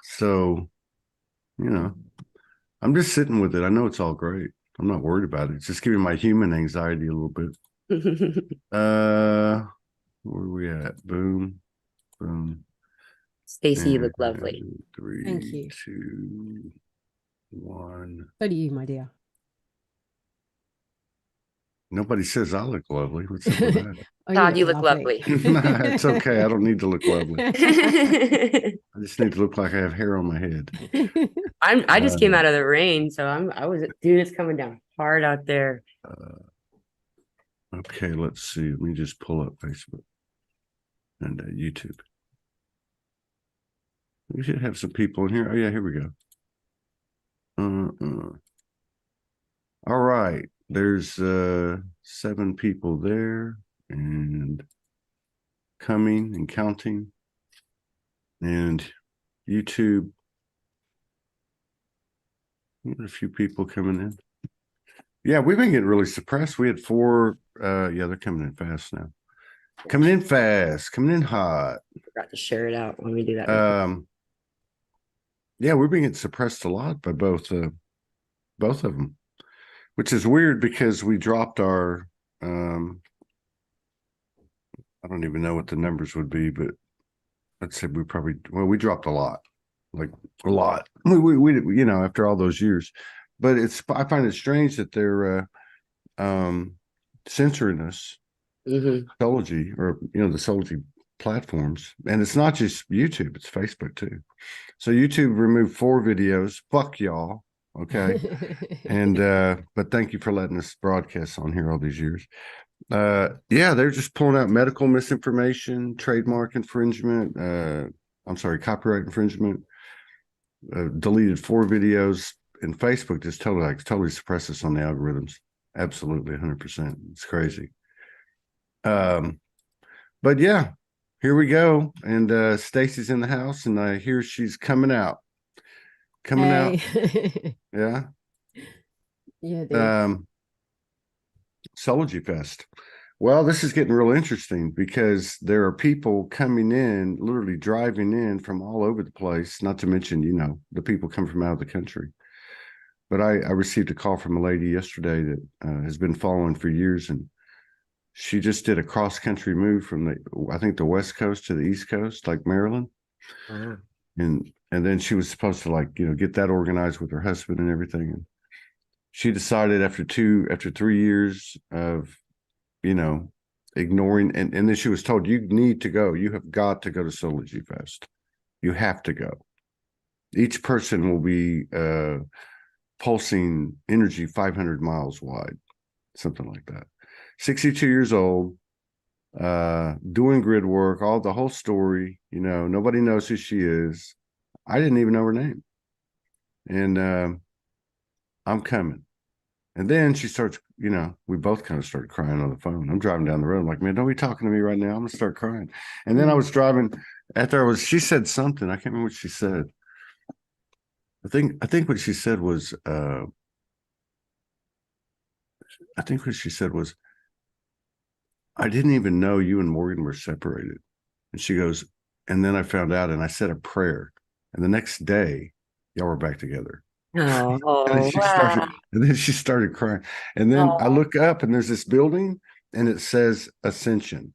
So, you know, I'm just sitting with it. I know it's all great. I'm not worried about it. It's just giving my human anxiety a little bit. Uh, where are we at? Boom, boom. Stacy, you And look lovely. Thank three, you. two, one. So do you, my dear. Nobody says I look lovely. What's up with that? Oh, you Todd, look you look lovely. lovely. Nah, it's okay. I don't need to look lovely. I'm I just need to look like I have hair on my head. I just came Uh, out of the rain, so I was dude, it's coming down hard out there. okay, let's see. Let me just pull up Facebook and YouTube. We should have some people in here. Oh yeah, here we go. All right. There's 7 people there and coming and counting. And YouTube, a few people coming in. Yeah, we've been getting really suppressed. We had 4 yeah, they're coming in fast now. Coming in fast, coming in hot. Forgot to share it out. Let me do that. Yeah, we've been getting suppressed a lot by both of them, which is weird because we dropped our I don't even know what the numbers would be, but let's say we dropped a lot, like a lot. We after all those years, but I find it strange that they're censoring us, Soulology, or the Soulology platforms, and it's not just YouTube, it's Facebook too. So YouTube removed 4 videos. Fuck y'all. Okay. And but thank you for letting us broadcast on here all these years. Yeah, they're just pulling out medical misinformation, trademark infringement, I'm sorry, copyright infringement, deleted 4 videos, and Facebook just totally suppress us on the algorithms. Absolutely 100%. It's crazy. But yeah, here we go. And Stacy's in the house, and I hear she's coming out. Coming out. Yeah. Yeah, dude. Soulology Fest. Well, this is getting real interesting because there are people coming in, literally driving in from all over the place, not to mention, the people come from out of the country. But I received a call from a lady yesterday that has been following for years, and she just did a cross-country move from I think the West Coast to the East Coast, like Maryland. Wow. And then she was supposed to get that organized with her husband and everything. And she decided after 3 years of ignoring, and then she was told, you need to go. You have got to go to Soulology Fest. You have to go. Each person will be pulsing energy 500 miles wide, something like that. 62 years old, doing grid work, the whole story. Nobody knows who she is. I didn't even know her name. And I'm coming. And then she starts, we both kind of started crying on the phone. I'm driving down the road. I'm like, man, don't be talking to me right now. I'm going to start crying. And then I was driving she said something. I can't remember what she said. I think what she said was, I didn't even know you and Morgan were separated. And she goes, and then I found out and I said a prayer. And the next day, y'all were back together. Oh, wow. And then she started crying. And then I Oh, look up and there's this building and it says Ascension,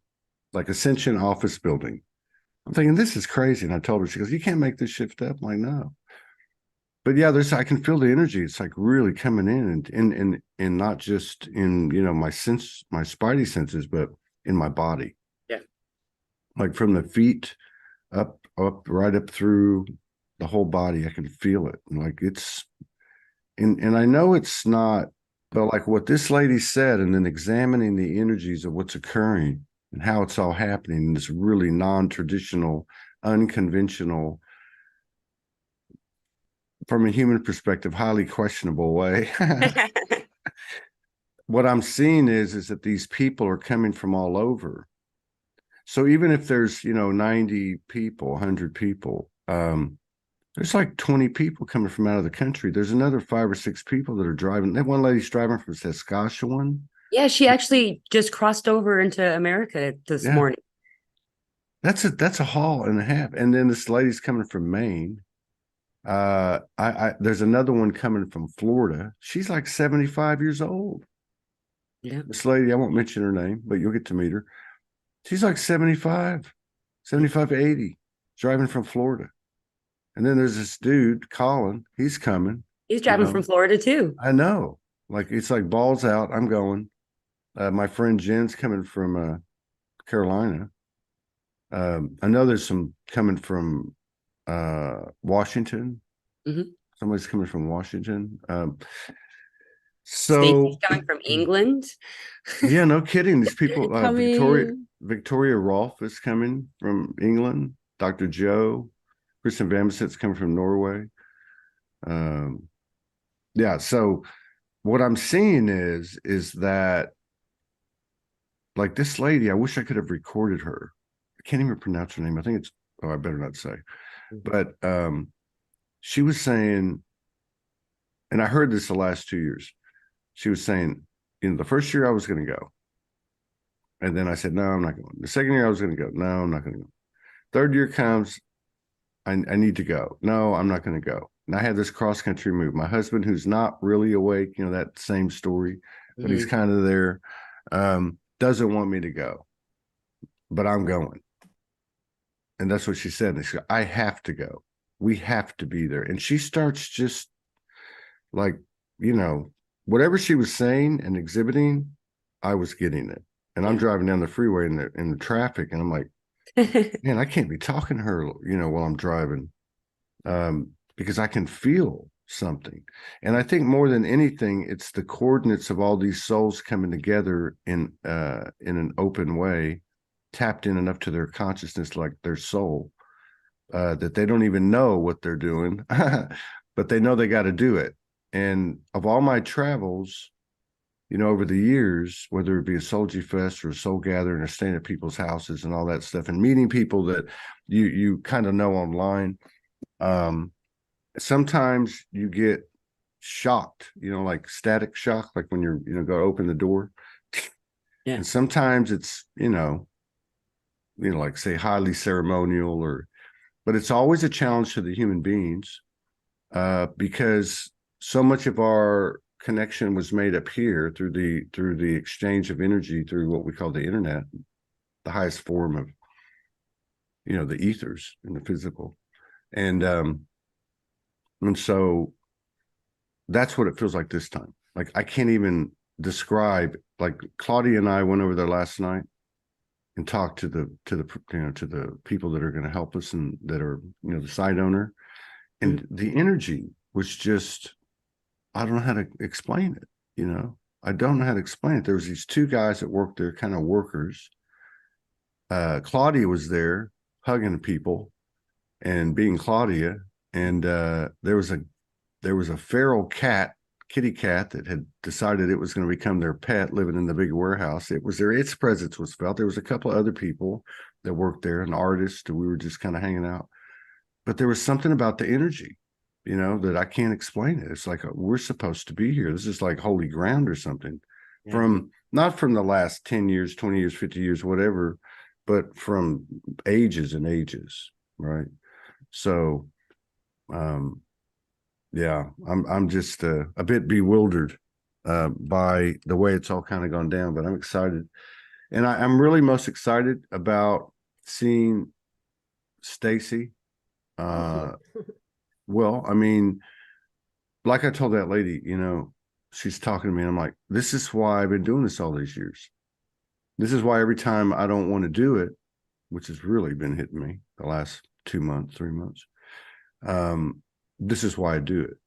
like Ascension office building. I'm thinking, this is crazy. And I told her, she goes, you can't make this shift up. I'm like, no. But yeah, I can feel the energy. It's like really coming in and not just in, my spidey senses, but in my body. yeah. Like from the feet right up through the whole body. I can feel it. And like and I know it's not, but like what this lady said, and then examining the energies of what's occurring and how it's all happening in this really non-traditional, unconventional, from a human perspective, highly questionable way. What I'm seeing is that these people are coming from all over. So even if there's 90 people, 100 people, there's like 20 people coming from out of the country. There's another 5 or 6 people that are driving. That one lady's driving from Saskatchewan. Yeah, she actually just crossed over into America this Yeah. morning. that's a haul and a half. And then this lady's coming from Maine. I there's another one coming from Florida. She's like 75 years old. Yeah. This lady, I won't mention her name, but you'll get to meet her. She's like 75 to 80, driving from Florida. And then there's this dude, Colin, he's coming. He's driving from Florida too. I know. Like, it's like balls out. I'm going. My friend Jen's coming from Carolina. I know there's some coming from Washington. Mhm. Somebody's coming from Washington. Stacey's coming from England. Yeah, no kidding. These people, Coming. Victoria Rolfe is coming from England. Dr. Joe, Kristen Vamset's coming from Norway. Yeah, so what I'm seeing is that, like, this lady, I wish I could have recorded her. I can't even pronounce her name. I think it's, oh, I better not say. But she was saying, and I heard this the last 2 years. She was saying, the first year I was going to go. And then I said, no, I'm not going. The second year I was going to go. No, I'm not going to go. Third year comes, I need to go. No, I'm not going to go. And I had this cross country move. My husband, who's not really awake, that same story, but he's kind of there, doesn't want me to go, but I'm going. And that's what she said. And she said, I have to go. We have to be there. And she starts just like, whatever she was saying and exhibiting, I was getting it. And I'm driving down the freeway in the traffic, and I'm like, man, I can't be talking to her, while I'm driving, because I can feel something. And I think more than anything, it's the coordinates of all these souls coming together in an open way, tapped in enough to their consciousness, like their soul, that they don't even know what they're doing, but they know they got to do it. And of all my travels, over the years, whether it be a Soulgy Fest or a soul gathering or staying at people's houses and all that stuff, and meeting people that you kind of know online, sometimes you get shocked, like static shock, like when you're go to open the door. Yeah. And sometimes it's like, say, highly ceremonial, but it's always a challenge to the human beings, because so much of our connection was made up here through the exchange of energy through what we call the internet, the highest form of the ethers and the physical, and so that's what it feels like this time. Like, I can't even describe. Like, Claudia and I went over there last night and talked to the people that are going to help us and that are the site owner, and the energy was just, I don't know how to explain it. I don't know how to explain it. There was these two guys that worked there, kind of workers. Claudia was there hugging people and being Claudia, and there was a feral kitty cat that had decided it was going to become their pet, living in the big warehouse. It was there. Its presence was felt. There was a couple of other people that worked there, an artist. We were just kind of hanging out, but there was something about the energy, that I can't explain it. It's like, we're supposed to be here. This is like holy ground or something. Yeah. Not from the last 10 years, 20 years, 50 years, whatever, but from ages and ages. Right. So, yeah, I'm just a bit bewildered by the way it's all kind of gone down, but I'm excited. And I'm really most excited about seeing Stacy. Well, I mean, like I told that lady, she's talking to me, and I'm like, this is why I've been doing this all these years. This is why every time I don't want to do it, which has really been hitting me the last 2 months, 3 months, this is why I do it,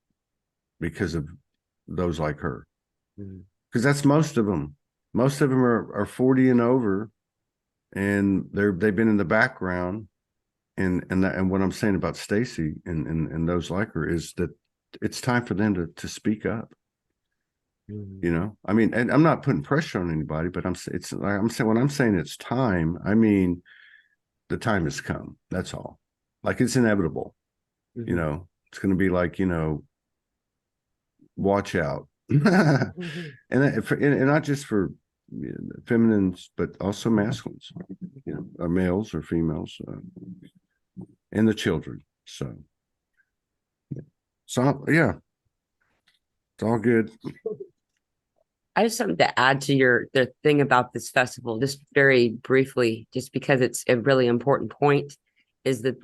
because of those like her. Because that's most of them. Most of them are 40 and over, and they've been in the background. And what I'm saying about Stacy and those like her is that it's time for them to speak up. I mean, and I'm not putting pressure on anybody, but I'm saying, when I'm saying it's time, I mean, the time has come. That's all. Like, it's inevitable. It's going to be like, watch out. And not just for feminines, but also masculines, or males or females, and the children. So yeah, it's all good. I have something to add to the thing about this festival, just very briefly, just because it's a really important point, is that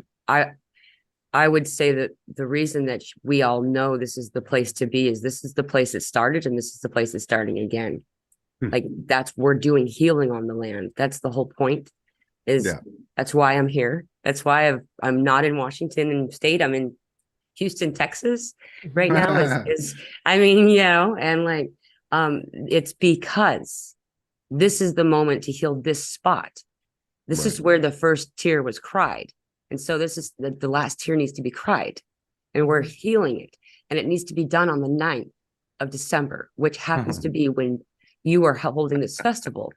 I would say that the reason that we all know this is the place to be is this is the place it started and this is the place it's starting again. Like we're doing healing on the land. That's the whole point. That's why I'm here. That's why I'm not in Washington state. I'm in Houston, Texas right now. I mean, and like it's because this is the moment to heal this spot. This is where the first tear was cried. And so this is the last tear needs to be cried, and we're healing it. And it needs to be done on the 9th of December, which happens to be when you are holding this festival,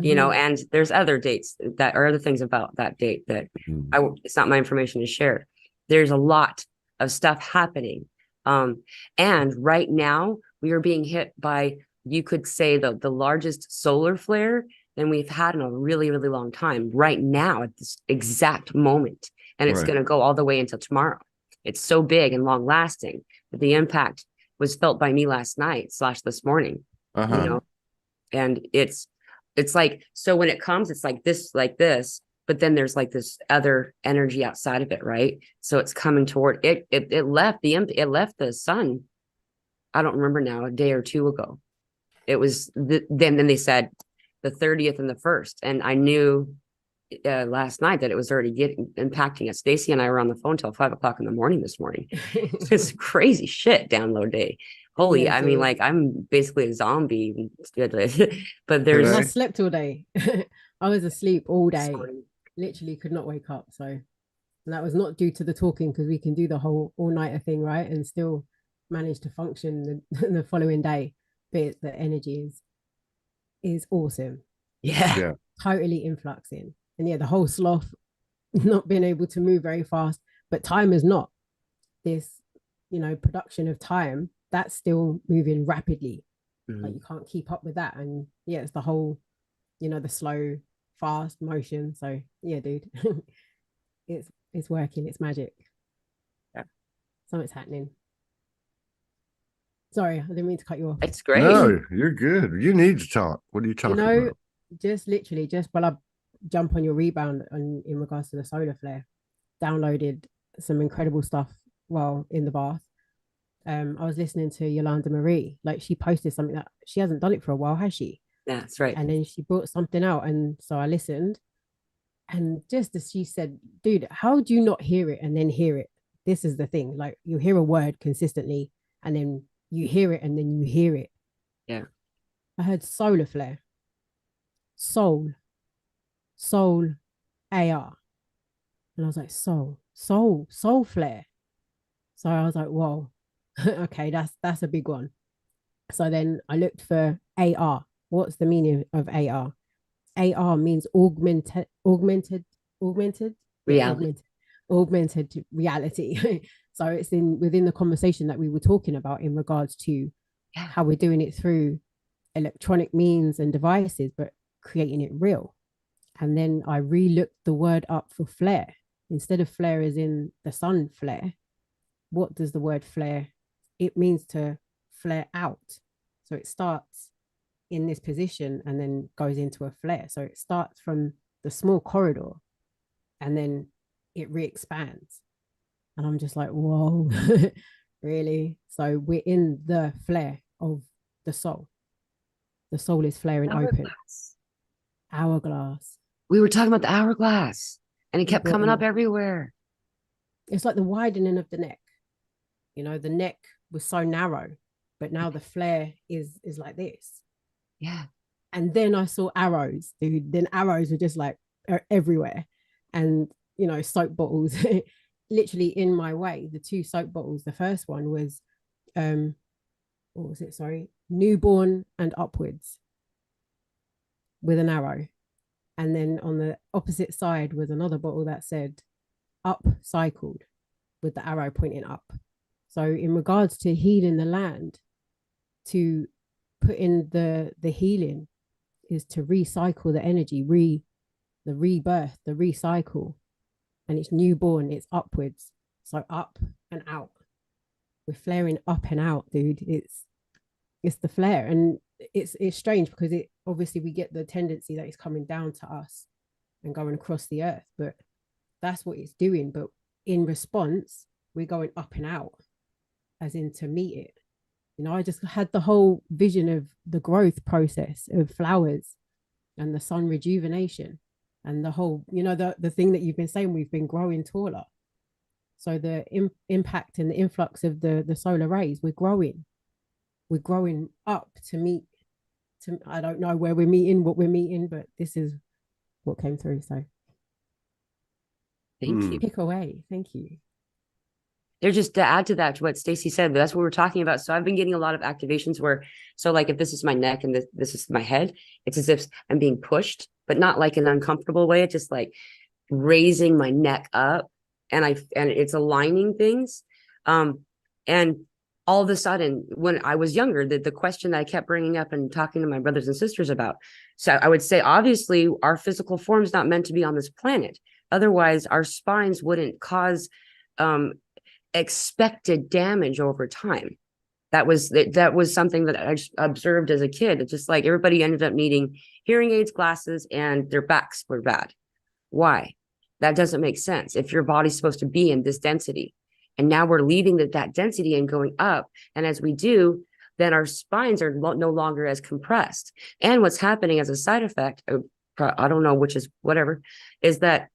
and there's other dates that are other things about that date that it's not my information to share. There's a lot of stuff happening. And right now we are being hit by, you could say, the largest solar flare than we've had in a really, really long time right now at this exact moment. And it's going to go all the way until tomorrow. It's so big and long lasting that the impact was felt by me last night / this morning, and it's like, so when it comes, it's like this, but then there's like this other energy outside of it. Right. So it's coming toward it. It left the sun. I don't remember now, a day or two ago. It was then they said the 30th and the 1st. And I knew last night that it was already impacting us. Stacy and I were on the phone till 5 o'clock in the morning this morning. It's crazy shit download day. Holy, I mean, like I'm basically a zombie. But I slept all day. I was asleep all day. Literally could not wake up. So, and that was not due to the talking, because we can do the whole all-nighter thing, right? And still manage to function the following day. But the energy is awesome. Yeah. Totally influxing. And the whole sloth, not being able to move very fast, but time is not. This, production of time, that's still moving rapidly. Like you can't keep up with that. And it's the whole, the slow, fast motion. So dude, it's working. It's magic. Yeah. Something's happening. I didn't mean to cut you off. It's great. No, you're good. You need to talk. What are you talking about? Just literally, while I jump on your rebound in regards to the solar flare, downloaded some incredible stuff while in the bath. I was listening to Yolanda Marie. Like, she posted something that she hasn't done it for a while, has she? That's right. And then she brought something out, and so I listened. And just as she said, dude, how do you not hear it and then hear it? This is the thing. Like, you hear a word consistently, and then you hear it, and then you hear it. Yeah. I heard solar flare, soul, AR. And I was like, soul flare. So I was like, whoa, okay, that's a big one. So then I looked for AR. What's the meaning of AR? AR means augmented reality. Augmented reality. So it's within the conversation that we were talking about in regards to how we're doing it through electronic means and devices, but creating it real. And then I re-looked the word up for flare. Instead of flare as in the sun flare, what does the word flare? It means to flare out. So it starts in this position and then goes into a flare. So it starts from the small corridor and then it re-expands. And I'm just like, whoa, really? So we're in the flare of the soul. The soul is flaring open. Hourglass. We were talking about the hourglass, and it kept coming up everywhere. It's like the widening of the neck. The neck was so narrow, but now the flare is like this. Yeah. And then I saw arrows, dude. Then arrows were just like everywhere. And, soap bottles literally in my way. The 2 soap bottles. The first one was, what was it? Sorry. Newborn and upwards with an arrow. And then on the opposite side was another bottle that said upcycled with the arrow pointing up. So in regards to healing the land, to put in the healing is to recycle the energy, the rebirth, the recycle, and it's newborn, it's upwards. So up and out. We're flaring up and out, dude. It's the flare. And it's strange because it obviously we get the tendency that it's coming down to us and going across the earth, but that's what it's doing. But in response, we're going up and out, as in to meet it. I just had the whole vision of the growth process of flowers and the sun rejuvenation and the whole, the thing that you've been saying, we've been growing taller. So the impact and the influx of the solar rays, we're growing up to meet. I don't know where we're meeting, what we're meeting, but this is what came through. So Thank you. Pick away. Thank you. They're just to add to that, to what Stacey said, but that's what we're talking about. So I've been getting a lot of activations where, so like if this is my neck and this is my head, it's as if I'm being pushed, but not like an uncomfortable way. It's just like raising my neck up, and it's aligning things. And all of a sudden, when I was younger, the question that I kept bringing up and talking to my brothers and sisters about, so I would say, obviously, our physical form is not meant to be on this planet. Otherwise, our spines wouldn't cause expected damage over time. That was something that I observed as a kid. It's just like everybody ended up needing hearing aids, glasses, and their backs were bad. Why? That doesn't make sense. If your body's supposed to be in this density, and now we're leaving that density and going up, and as we do, then our spines are no longer as compressed. And what's happening as a side effect, I don't know which is whatever, is that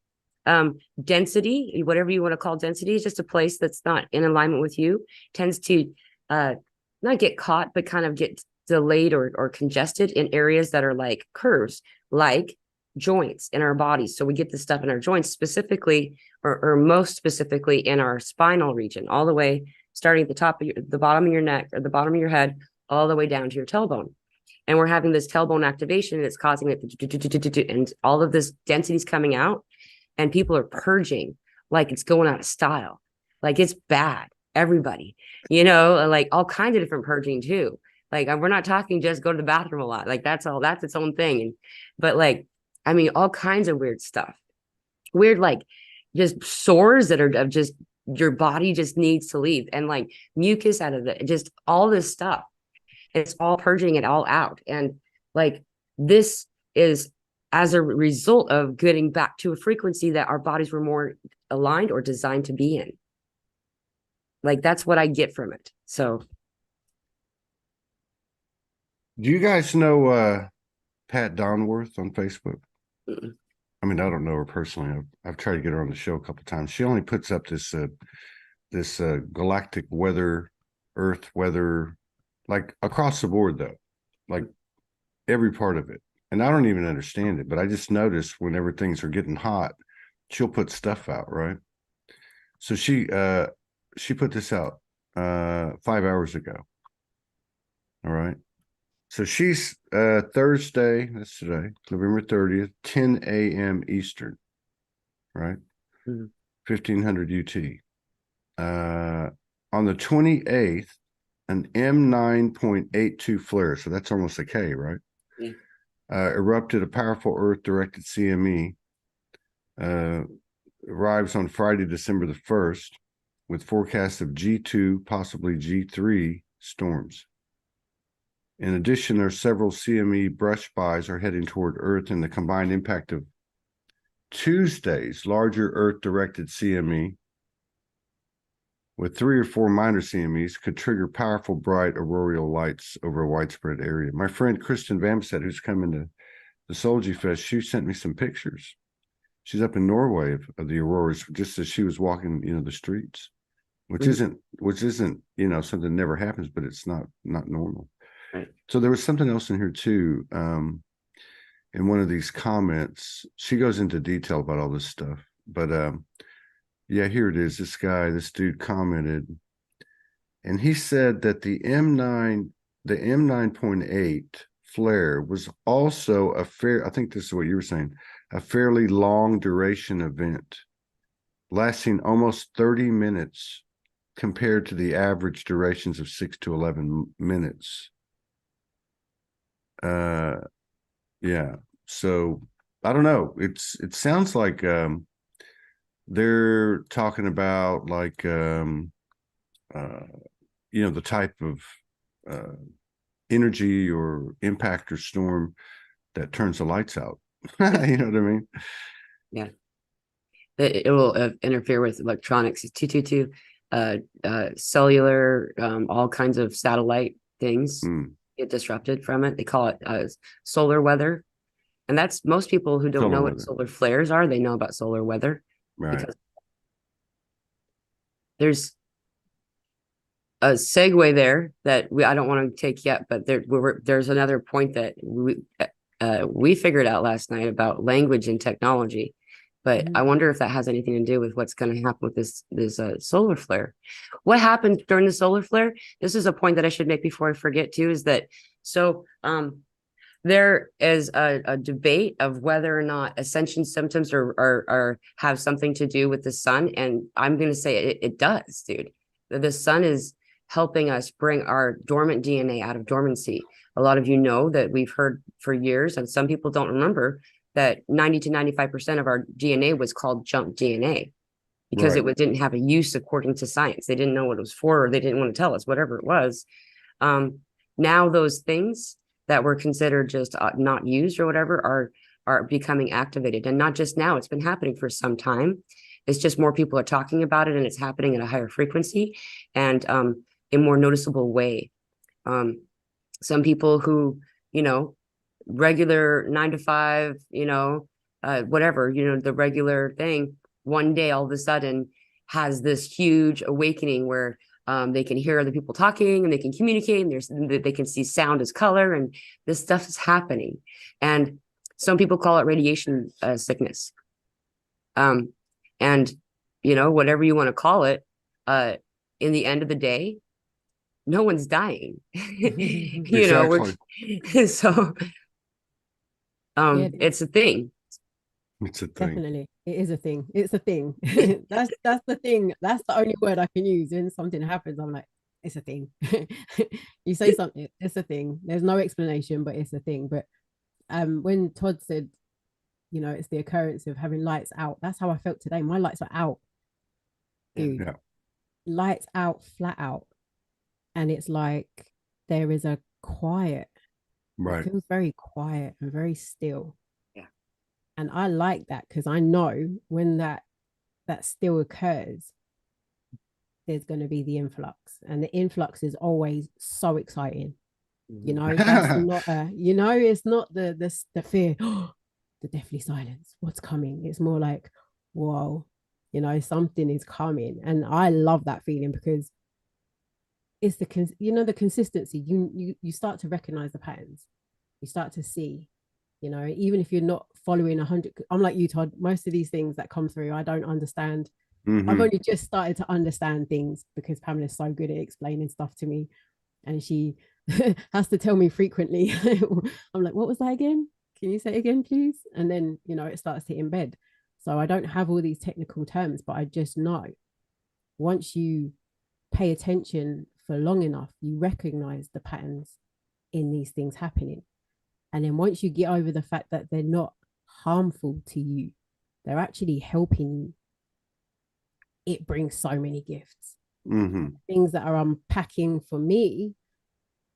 density, whatever you want to call density, is just a place that's not in alignment with you, tends to not get caught, but kind of get delayed or congested in areas that are like curves, like joints in our bodies. So we get this stuff in our joints, specifically or most specifically in our spinal region, all the way starting at the top of the bottom of your neck or the bottom of your head, all the way down to your tailbone. And we're having this tailbone activation, and it's causing it, and all of this density is coming out, and people are purging like it's going out of style, like it's bad. Everybody, like all kinds of different purging too. Like we're not talking just go to the bathroom a lot. Like that's its own thing. But like, I mean, all kinds of weird stuff. Weird, like just sores that are of just your body just needs to leave, and like mucus out of it, just all this stuff. It's all purging it all out. And like this is as a result of getting back to a frequency that our bodies were more aligned or designed to be in. Like that's what I get from it. So do you guys know Pat Donworth on Facebook? Mm-mm. I mean, I don't know her personally. I've tried to get her on the show a couple of times. She only puts up this galactic weather, Earth weather, like across the board though, like every part of it. And I don't even understand it, but I just notice whenever things are getting hot, she'll put stuff out, right? So she put this out 5 hours ago. All right. So she's Thursday, that's today, November 30th, 10 a.m. Eastern, right? Mm-hmm. 1500 UT. On the 28th, an M9.82 flare, so that's almost a K, right? Yeah. Erupted a powerful Earth-directed CME. Arrives on Friday, December the 1st, with forecasts of G2, possibly G3 storms. In addition, there are several CME brush bys are heading toward Earth, and the combined impact of Tuesday's larger Earth-directed CME with 3 or 4 minor CMEs could trigger powerful, bright auroral lights over a widespread area. My friend Kristen Vamstead, who's coming to the Soulgy Fest, she sent me some pictures. She's up in Norway of the auroras, just as she was walking, the streets, which isn't, something that never happens, but it's not normal. Right. So there was something else in here too. In one of these comments, she goes into detail about all this stuff, but yeah, here it is. This dude commented, and he said that the M9.8 flare was also I think this is what you were saying, a fairly long duration event, lasting almost 30 minutes compared to the average durations of 6 to 11 minutes. Yeah. So I don't know. It sounds like they're talking about like the type of uh energy or impact or storm that turns the lights out. You know what I mean? Yeah. It will interfere with electronics. It's 222, cellular, all kinds of satellite things get disrupted from it. They call it solar weather. And that's most people who don't Solar know weather. what solar flares are, they know about solar weather. Right. Because there's a segue there that I don't want to take yet, but there's another point that we figured out last night about language and technology. But I wonder if that has anything to do with what's going to happen with this solar flare. What happened during the solar flare? This is a point that I should make before I forget too, is that there is a debate of whether or not ascension symptoms are have something to do with the sun. And I'm going to say it does, dude. The sun is helping us bring our dormant DNA out of dormancy. A lot of you know that we've heard for years, and some people don't remember, that 90 to 95% of our DNA was called junk DNA because Right. it didn't have a use according to science. They didn't know what it was for, or they didn't want to tell us, whatever it was. Now those things that were considered just not used or whatever are becoming activated. And not just now, it's been happening for some time. It's just more people are talking about it, and it's happening at a higher frequency and a more noticeable way. Some people who, regular 9 to 5, whatever, the regular thing, one day all of a sudden has this huge awakening where they can hear other people talking and they can communicate, and they can see sound as color, and this stuff is happening. And some people call it radiation sickness. And whatever you want to call it, in the end of the day, no one's dying. Exactly. So it's a thing. It's a thing. Definitely, it is a thing. It's a thing. That's the thing. That's the only word I can use when something happens. I'm like, it's a thing. You say something, it's a thing. There's no explanation, but it's a thing. But when Todd said, it's the occurrence of having lights out, that's how I felt today. My lights are out, dude. Yeah. Lights out, flat out, and it's like there is a quiet. Right. It feels very quiet and very still. Yeah. And I like that because I know when that still occurs, there's going to be the influx, and the influx is always so exciting. That's not it's not the fear, the deathly silence, what's coming. It's more like, whoa, something is coming, and I love that feeling because it's the consistency. You start to recognize the patterns. You start to see, even if you're not following 100. I'm like you, Todd. Most of these things that come through, I don't understand. I've only just started to understand things because Pamela's so good at explaining stuff to me, and she has to tell me frequently. I'm like, what was that again? Can you say it again, please? And then, it starts to embed. So I don't have all these technical terms, but I just know once you pay attention for long enough, you recognize the patterns in these things happening. And then once you get over the fact that they're not harmful to you, they're actually helping you, it brings so many gifts. Things that are unpacking for me,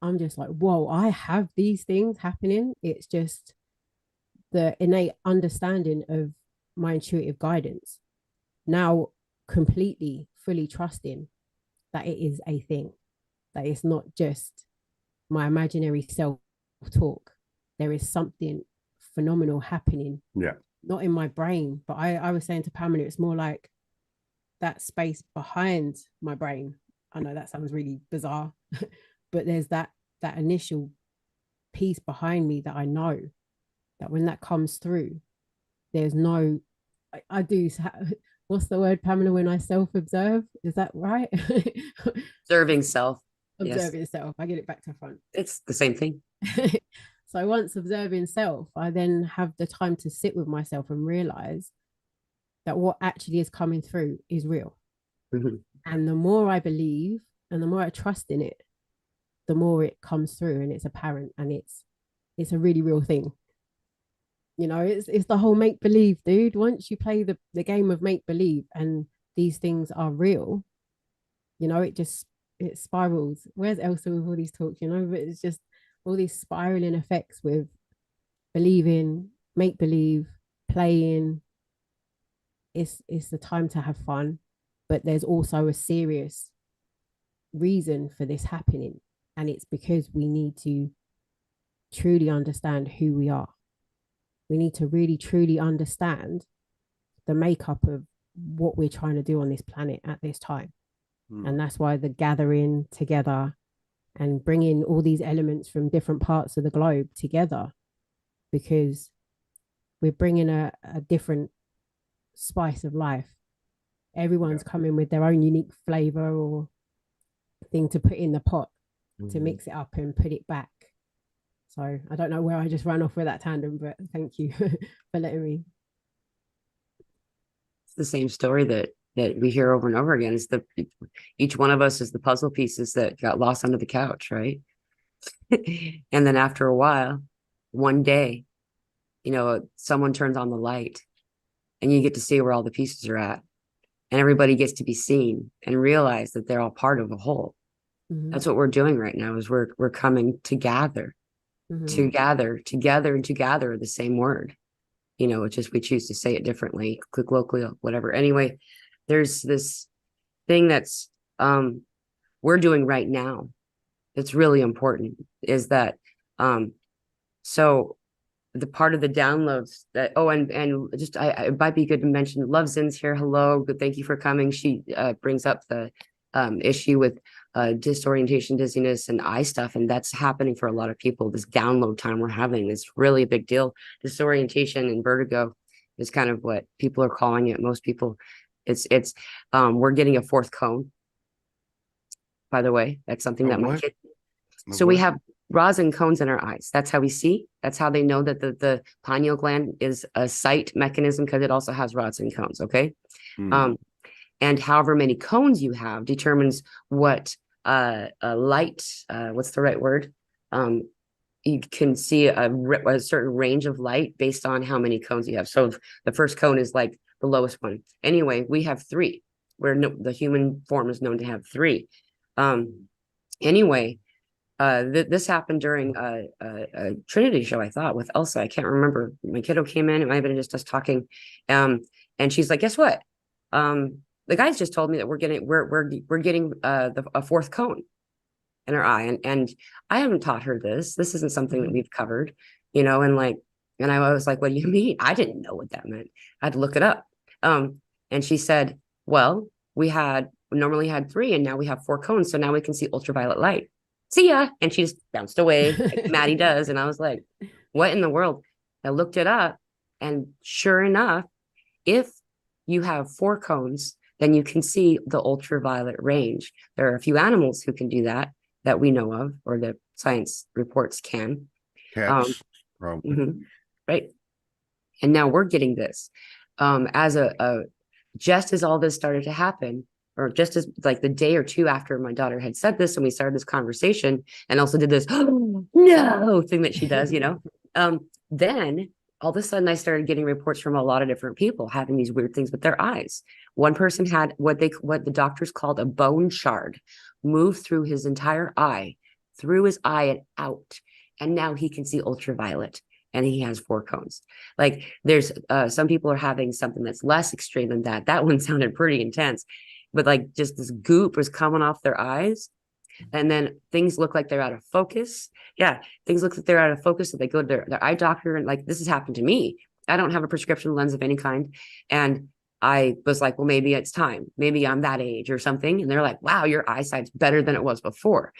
I'm just like, whoa, I have these things happening. It's just the innate understanding of my intuitive guidance. Now, completely, fully trusting that it is a thing, that it's not just my imaginary self talk. There is something phenomenal happening. Yeah. Not in my brain, but I was saying to Pamela, it's more like that space behind my brain. I know that sounds really bizarre, but there's that initial piece behind me that I know that when that comes through, there's no, I do, what's the word, Pamela, when I self-observe? Is that right? Observing self. Observing yourself. I get it back to front. It's the same thing. So once observing self, I then have the time to sit with myself and realize that what actually is coming through is real. And the more I believe and the more I trust in it, the more it comes through and it's apparent and it's a really real thing. You know, it's the whole make believe, dude. Once you play the game of make believe and these things are real, you know, it spirals. Where's Elsa with all these talks, you know? But it's just all these spiraling effects with believing, make believe, playing. It's the time to have fun, but there's also a serious reason for this happening. And it's because we need to truly understand who we are. We need to really truly understand the makeup of what we're trying to do on this planet at this time. And that's why the gathering together and bringing all these elements from different parts of the globe together, because we're bringing a different spice of life. Everyone's coming with their own unique flavor or thing to put in the pot to mix it up and put it back. So I don't know where I just ran off with that tandem, but thank you for letting me. It's the same story that we hear over and over again. Is each one of us is the puzzle pieces that got lost under the couch, right? And then after a while, one day, you know, someone turns on the light and you get to see where all the pieces are at. And everybody gets to be seen and realize that they're all part of a whole. That's what we're doing right now, is we're coming to gather, together the same word. You know, it's just we choose to say it differently, colloquially, whatever. Anyway, there's this thing that's we're doing right now. It's really important, is that so the part of the downloads that and just it might be good to mention Love Zin's here. Hello, good, thank you for coming. She brings up the issue with disorientation, dizziness, and eye stuff, and that's happening for a lot of people. This download time we're having is really a big deal. Disorientation and vertigo is kind of what people are calling it. Most people, it's we're getting a fourth cone. By the way, that's something that my kid. So we have rosin cones in our eyes. That's how we see. That's how they know that the pineal gland is a sight mechanism, because it also has rosin cones. Okay. And however many cones you have determines what light, what's the right word? You can see a certain range of light based on how many cones you have. So the first cone is like the lowest one. Anyway, we have three, where the human form is known to have three. Anyway, this happened during a Trinity show, I thought, with Elsa. I can't remember. My kiddo came in. It might have been just us talking. And she's like, guess what? The guys just told me that we're getting a fourth cone in our eye. And I haven't taught her this. This isn't something that we've covered, you know, and I was like, what do you mean? I didn't know what that meant. I had to look it up. And she said, well, we normally had three, and now we have four cones. So now we can see ultraviolet light. See ya. And she just bounced away like Maddie does. And I was like, what in the world? I looked it up, and sure enough, if you have four cones, then you can see the ultraviolet range. There are a few animals who can do that we know of, or that science reports can. Cats, probably. Right. And now we're getting this as just as all this started to happen, or just as like the day or two after my daughter had said this, and we started this conversation, and also did this oh, no thing that she does, you know, then all of a sudden I started getting reports from a lot of different people having these weird things with their eyes. One person had what the doctors called a bone shard move through his entire eye, through his eye and out. And now he can see ultraviolet, and he has four cones. Like there's some people are having something that's less extreme than that. That one sounded pretty intense, but like just this goop was coming off their eyes. And then things look like they're out of focus. Yeah, things look like they're out of focus. So they go to their eye doctor, and like, this has happened to me. I don't have a prescription lens of any kind. And I was like, well, maybe it's time. Maybe I'm that age or something. And they're like, wow, your eyesight's better than it was before.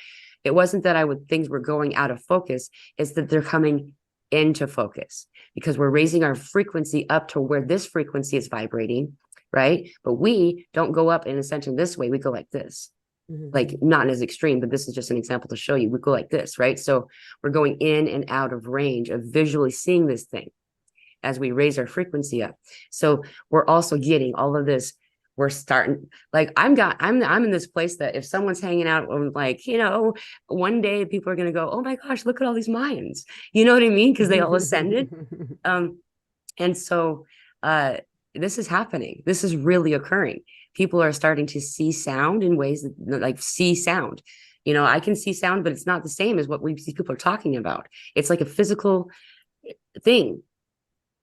It wasn't that things were going out of focus. It's that they're coming into focus, because we're raising our frequency up to where this frequency is vibrating, right? But we don't go up in ascension this way. We go like this. Like not as extreme, but this is just an example to show you. We go like this, right? So we're going in and out of range of visually seeing this thing as we raise our frequency up. So we're also getting all of this. We're starting, like I'm in this place that if someone's hanging out, like, you know, one day people are going to go, oh my gosh, look at all these Mayans. You know what I mean? Because they all ascended. And so this is happening. This is really occurring. People are starting to see sound in ways that, like, see sound. I can see sound, but it's not the same as what people are talking about. It's like a physical thing.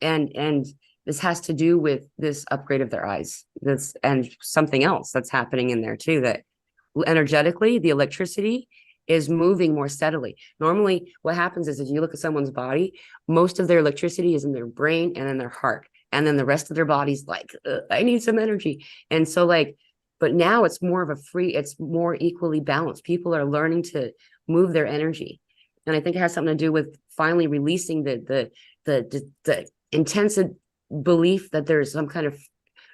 And this has to do with this upgrade of their eyes. This and something else that's happening in there too, that energetically, the electricity is moving more steadily. Normally, what happens is if you look at someone's body, most of their electricity is in their brain and in their heart. And then the rest of their body's like, I need some energy. And so, like, but now it's more of it's more equally balanced. People are learning to move their energy. And I think it has something to do with finally releasing the intensive belief that there's some kind of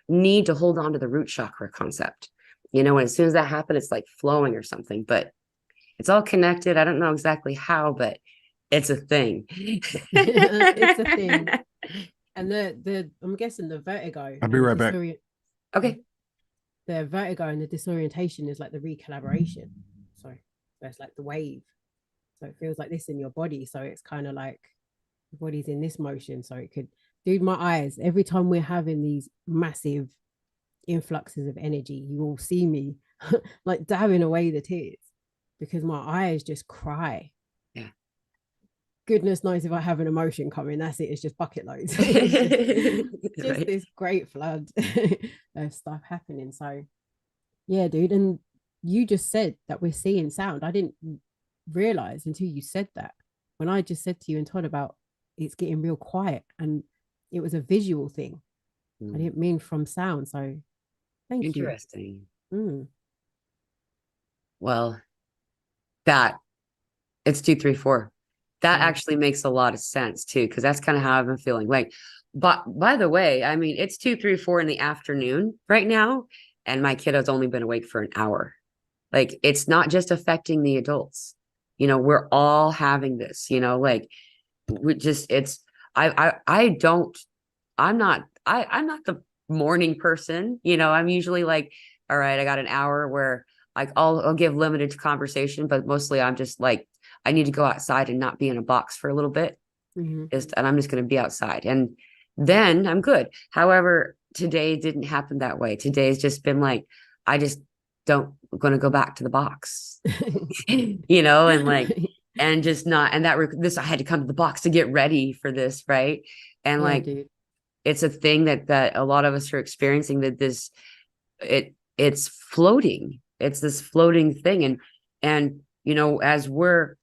need to hold on to the root chakra concept. And as soon as that happens, it's like flowing or something, but it's all connected. I don't know exactly how, but it's a thing. It's a thing. And I'm guessing the vertigo. I'll be right back. Okay. The vertigo and the disorientation is like the recollaboration. So it's like the wave. So it feels like this in your body. So it's kind of like the body's in this motion. So it could, dude, my eyes, every time we're having these massive influxes of energy, you will see me like dabbing away the tears because my eyes just cry. Yeah. Goodness knows if I have an emotion coming, that's it. It's just bucket loads. just Right. This great flood of stuff happening. So yeah, dude. And you just said that we're seeing sound. I didn't realize until you said that. When I just said to you and Todd about it's getting real quiet, and it was a visual thing. I didn't mean from sound. So thank you. Interesting. Mm. Well, it's 2, 3, 4. That actually makes a lot of sense too, because that's kind of how I've been feeling. Like, but by the way, I mean, it's 2, 3, 4 in the afternoon right now, and my kid has only been awake for an hour. Like, it's not just affecting the adults. We're all having this. Like, we just I'm not the morning person. I'm usually like, all right, I got an hour where I'll give limited conversation, but mostly I'm just like, I need to go outside and not be in a box for a little bit. And I'm just going to be outside, and then I'm good. However, today didn't happen that way. Today's just been like, I just going to go back to the box, and like, and just not, and I had to come to the box to get ready for this. Right. And like, dude. It's a thing that a lot of us are experiencing, that it's floating. It's this floating thing. And, as we're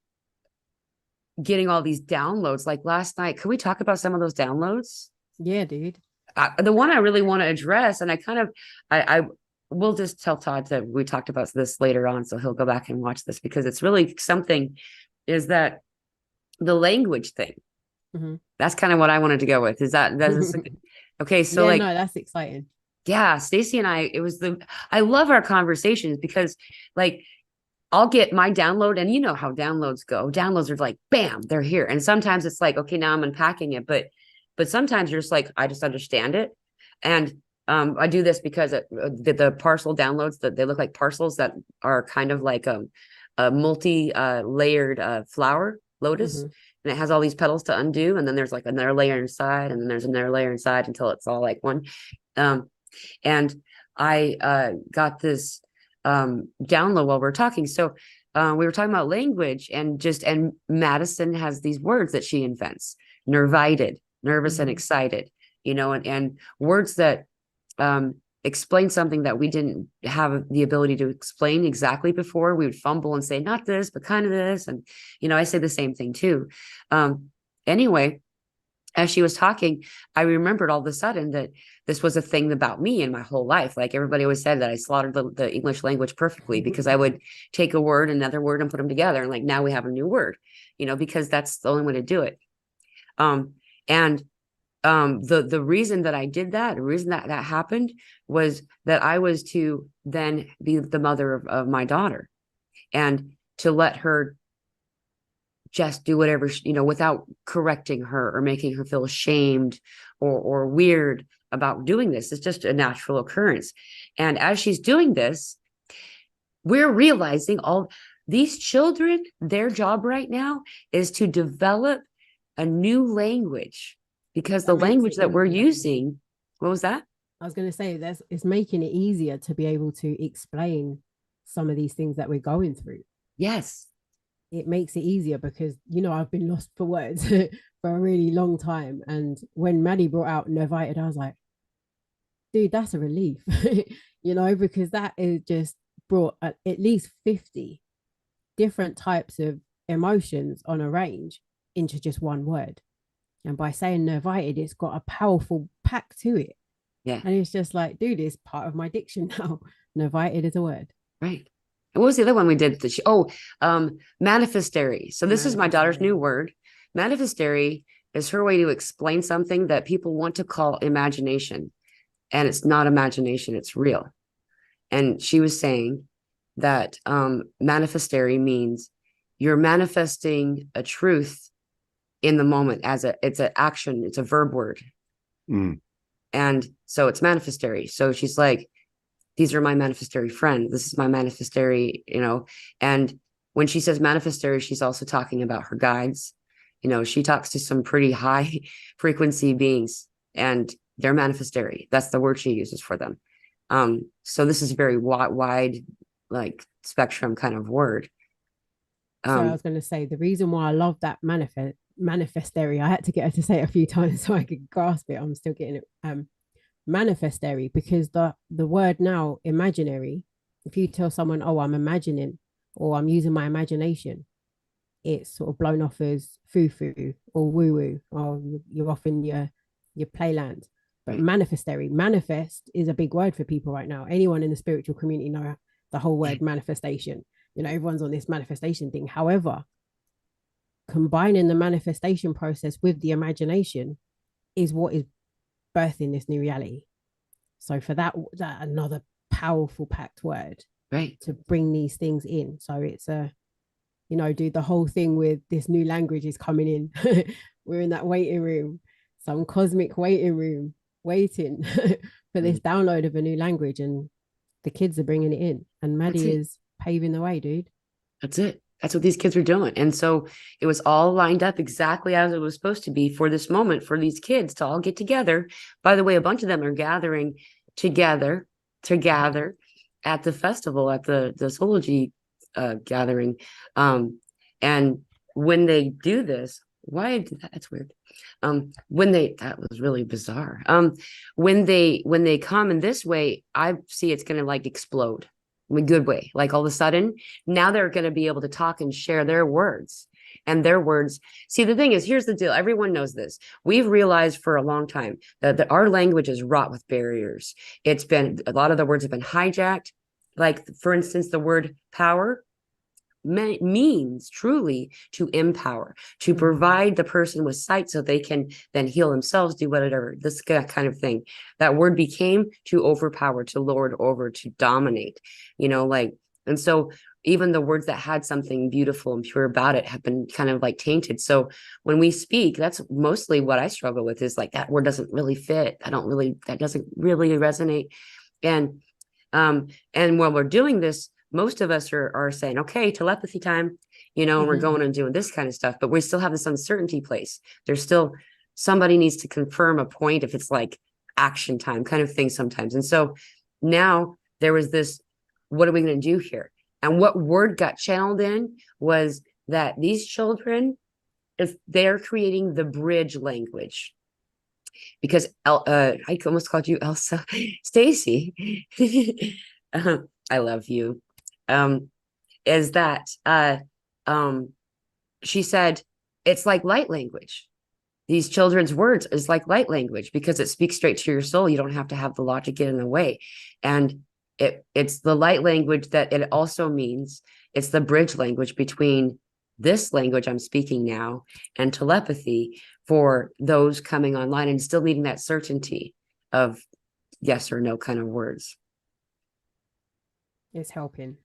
getting all these downloads, like last night, could we talk about some of those downloads? Yeah, dude. The one I really want to address, and I will just tell Todd that we talked about this later on, so he'll go back and watch this, because it's really something, is that the language thing. That's kind of what I wanted to go with. Okay? So yeah, like, no, that's exciting. Yeah, Stacey and I love our conversations, because like, I'll get my download, and you know how downloads go. Downloads are like, bam, they're here. And sometimes it's like, okay, now I'm unpacking it. But sometimes you're just like, I just understand it. And I do this because the parcel downloads, that they look like parcels that are kind of like a multi-layered flower lotus. And it has all these petals to undo. And then there's like another layer inside, and then there's another layer inside, until it's all like one. And I got this download while we are talking. So we were talking about language, and Madison has these words that she invents: nervited, nervous and excited, and words that explain something that we didn't have the ability to explain exactly before. We would fumble and say, not this, but kind of this. And, I say the same thing too. Anyway, as she was talking, I remembered all of a sudden that this was a thing about me in my whole life. Like, everybody always said that I slaughtered the English language perfectly, because I would take a word, another word, and put them together. And like, now we have a new word, because that's the only way to do it. The reason that I did that, the reason that happened, was that I was to then be the mother of my daughter, and to let her just do whatever, without correcting her or making her feel ashamed or weird about doing this. It's just a natural occurrence. And as she's doing this, we're realizing all these children, their job right now is to develop a new language because That the makes language it that we're easier. using, what was that? I was going to say it's making it easier to be able to explain some of these things that we're going through. Yes. It makes it easier because, you know, I've been lost for words for a really long time. And when Maddie brought out Nervited, I was like, dude, that's a relief, you know, because that is just brought at least 50 different types of emotions on a range into just one word. And by saying Nervited, it's got a powerful pack to it. Yeah. And it's just like, dude, it's part of my diction now. Nervited is a word. Right. And what was the other one we did? Manifestary. So this is my daughter's new word. Manifestary is her way to explain something that people want to call imagination. And it's not imagination, it's real. And she was saying that manifestary means you're manifesting a truth in the moment it's an action, it's a verb word. Mm. And so it's manifestary. So she's like, these are my manifestary friends. This is my manifestary, you know. And when she says manifestary, she's also talking about her guides. You know, she talks to some pretty high frequency beings, and they're manifestary. That's the word she uses for them. So this is a very wide, like spectrum kind of word. So I was going to say the reason why I love that manifestary, I had to get her to say it a few times so I could grasp it. I'm still getting it. Manifestary, because the word now imaginary, if you tell someone, oh, I'm imagining or I'm using my imagination, it's sort of blown off as foo-foo or woo-woo, or you're off in your playland. But manifestary, manifest is a big word for people right now. Anyone in the spiritual community know the whole word manifestation. You know, everyone's on this manifestation thing. However, combining the manifestation process with the imagination is what is birthing this new reality. So for that another powerful packed word, right, to bring these things in. So it's you know, dude, the whole thing with this new language is coming in. We're in that waiting room, some cosmic waiting room, waiting for this download of a new language, and the kids are bringing it in, and Maddie is paving the way, dude. That's it. That's what these kids are doing. And so it was all lined up exactly as it was supposed to be for this moment, for these kids to all get together. By the way, a bunch of them are gathering together at the festival, at the Soulology gathering. And when they do this, why I did that? That's weird. That was really bizarre. When they come in this way, I see it's going to like explode in a good way. Like all of a sudden, now they're going to be able to talk and share their words. And their words. See, the thing is, here's the deal. Everyone knows this. We've realized for a long time that our language is wrought with barriers. It's been, a lot of the words have been hijacked. Like, for instance, the word power means truly to empower, to provide the person with sight so they can then heal themselves, do whatever, this kind of thing. That word became to overpower, to lord over, to dominate, you know, like, and so even the words that had something beautiful and pure about it have been kind of like tainted. So when we speak, that's mostly what I struggle with, is like, that word doesn't really fit. That doesn't really resonate. And when we're doing this, most of us are saying, okay, telepathy time, you know, and we're going and doing this kind of stuff, but we still have this uncertainty place. There's still, somebody needs to confirm a point if it's like action time kind of thing sometimes. And so now there was this, what are we going to do here? And what word got channeled in was that these children, if they're creating the bridge language, because I almost called you Elsa, Stacy. I love you. Is that she said it's like light language. These children's words is like light language because it speaks straight to your soul. You don't have to have the logic get in the way. And it's the light language that it also means. It's the bridge language between this language I'm speaking now and telepathy for those coming online and still needing that certainty of yes or no kind of words. It's helping.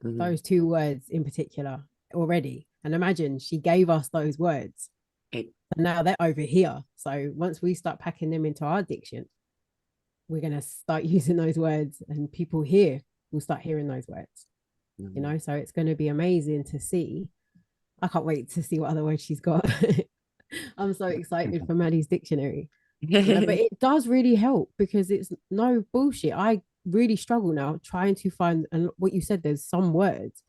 Those two words in particular already. And imagine she gave us those words. And now they're over here. So once we start packing them into our diction, we're going to start using those words, and people here will start hearing those words. You know, so it's going to be amazing to see. I can't wait to see what other words she's got. I'm so excited for Maddie's dictionary. But it does really help because it's no bullshit. I really struggle now trying to find, and what you said, there's some words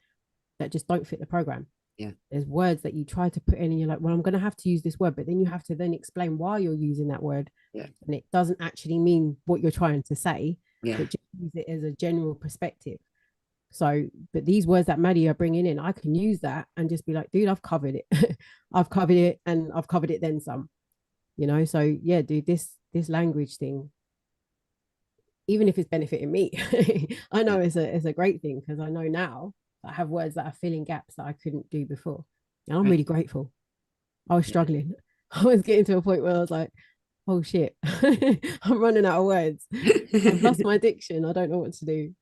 that just don't fit the program. Yeah. There's words that you try to put in and you're like, well, I'm going to have to use this word, but then you have to then explain why you're using that word. Yeah. And it doesn't actually mean what you're trying to say, Yeah. but just use it as a general perspective. So, but these words that Maddie are bringing in, I can use that and just be like, dude, I've covered it. I've covered it, and I've covered it then some, So yeah, dude, this language thing, even if it's benefiting me, I know it's a great thing because I know now I have words that are filling gaps that I couldn't do before. And I'm really grateful. I was struggling. I was getting to a point where I was like, oh shit, I'm running out of words. I've lost my diction. I don't know what to do.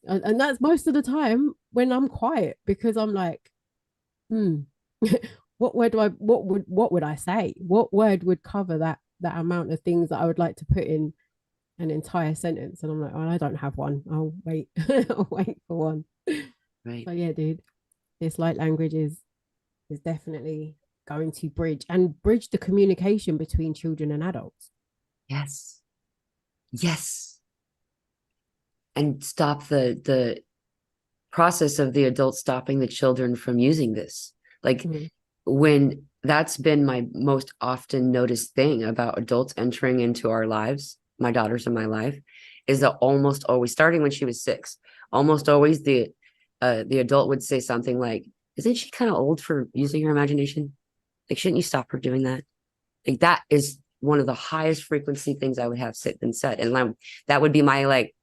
And that's most of the time when I'm quiet, because I'm like, what would I say? What word would cover that amount of things that I would like to put in an entire sentence? And I'm like, oh, I don't have one. I'll wait. I'll wait for one. Right. So yeah, dude, this light language is definitely going to bridge the communication between children and adults. Yes. And stop the process of the adults stopping the children from using this. Like when that's been my most often noticed thing about adults entering into our lives, my daughters in my life, is that almost always, starting when she was 6, almost always the adult would say something like, isn't she kind of old for using her imagination? Like, shouldn't you stop her doing that? Like, that is one of the highest frequency things I would have said. And that would be my, like,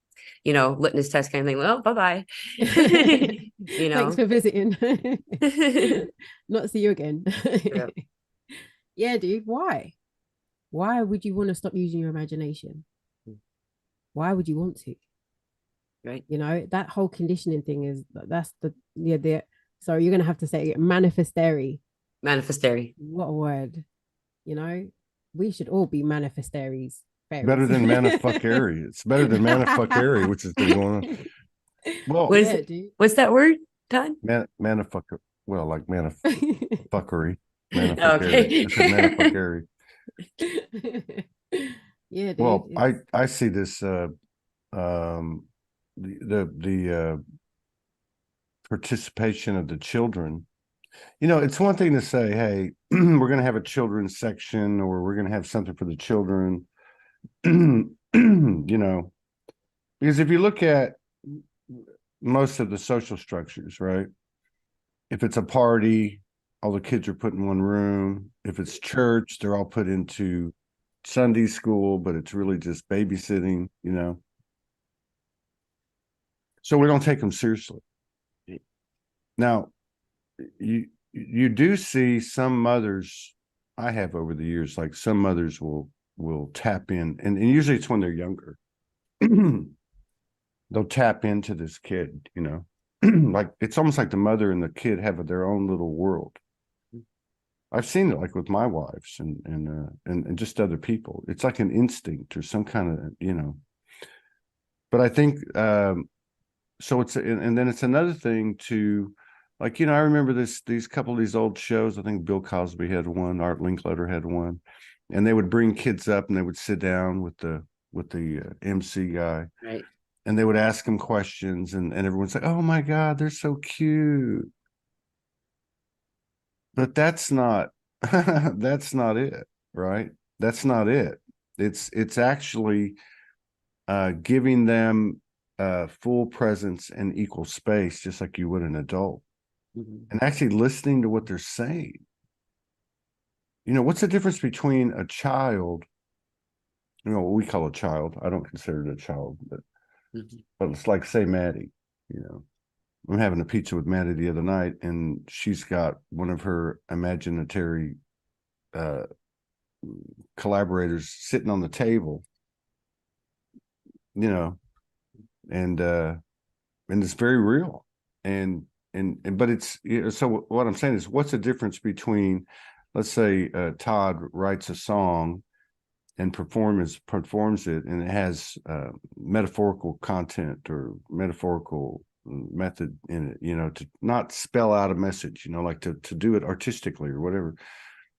litmus test kind of thing. Well, bye-bye. Thanks for visiting. Not see you again. Yeah, dude. Why would you want to stop using your imagination? Why would you want to? Right. That whole conditioning thing so you're gonna have to say manifestary. What a word. We should all be manifestaries. Better than manifuckary. It's better than manifuckary, which has been going on. Well, what's that word, Todd? Manifucker. Well, like manifuckery. Okay. Manifuckary. Yeah, dude. Well, I see this the participation of the children. It's one thing to say, hey, we're going to have a children's section, or we're going to have something for the children. Because if you look at most of the social structures, right? If it's a party, all the kids are put in one room. If it's church, they're all put into Sunday school, but it's really just babysitting, So we don't take them seriously. Now, you do see some mothers, I have over the years, like some mothers will tap in, and usually it's when they're younger. They'll tap into this kid, like it's almost like the mother and the kid have their own little world. I've seen it like with my wives and just other people. It's like an instinct or some kind of, but I think so it's and then it's another thing to, like, I remember these couple of these old shows. I think Bill Cosby had one, Art Linkletter had one, and they would bring kids up and they would sit down with the MC guy, right? And they would ask them questions, and everyone's like, "Oh my God, they're so cute." But that's not that's not it, right? That's not it. It's actually giving them full presence and equal space, just like you would an adult, and actually listening to what they're saying. What's the difference between a child? What we call a child. I don't consider it a child, but it's like, say, Maddie. I'm having a pizza with Maddie the other night, and she's got one of her imaginary collaborators sitting on the table, and it's very real, but it's, so what I'm saying is, what's the difference between, let's say, Todd writes a song and performs it, and it has metaphorical content or metaphorical method in it, to not spell out a message, like to do it artistically or whatever.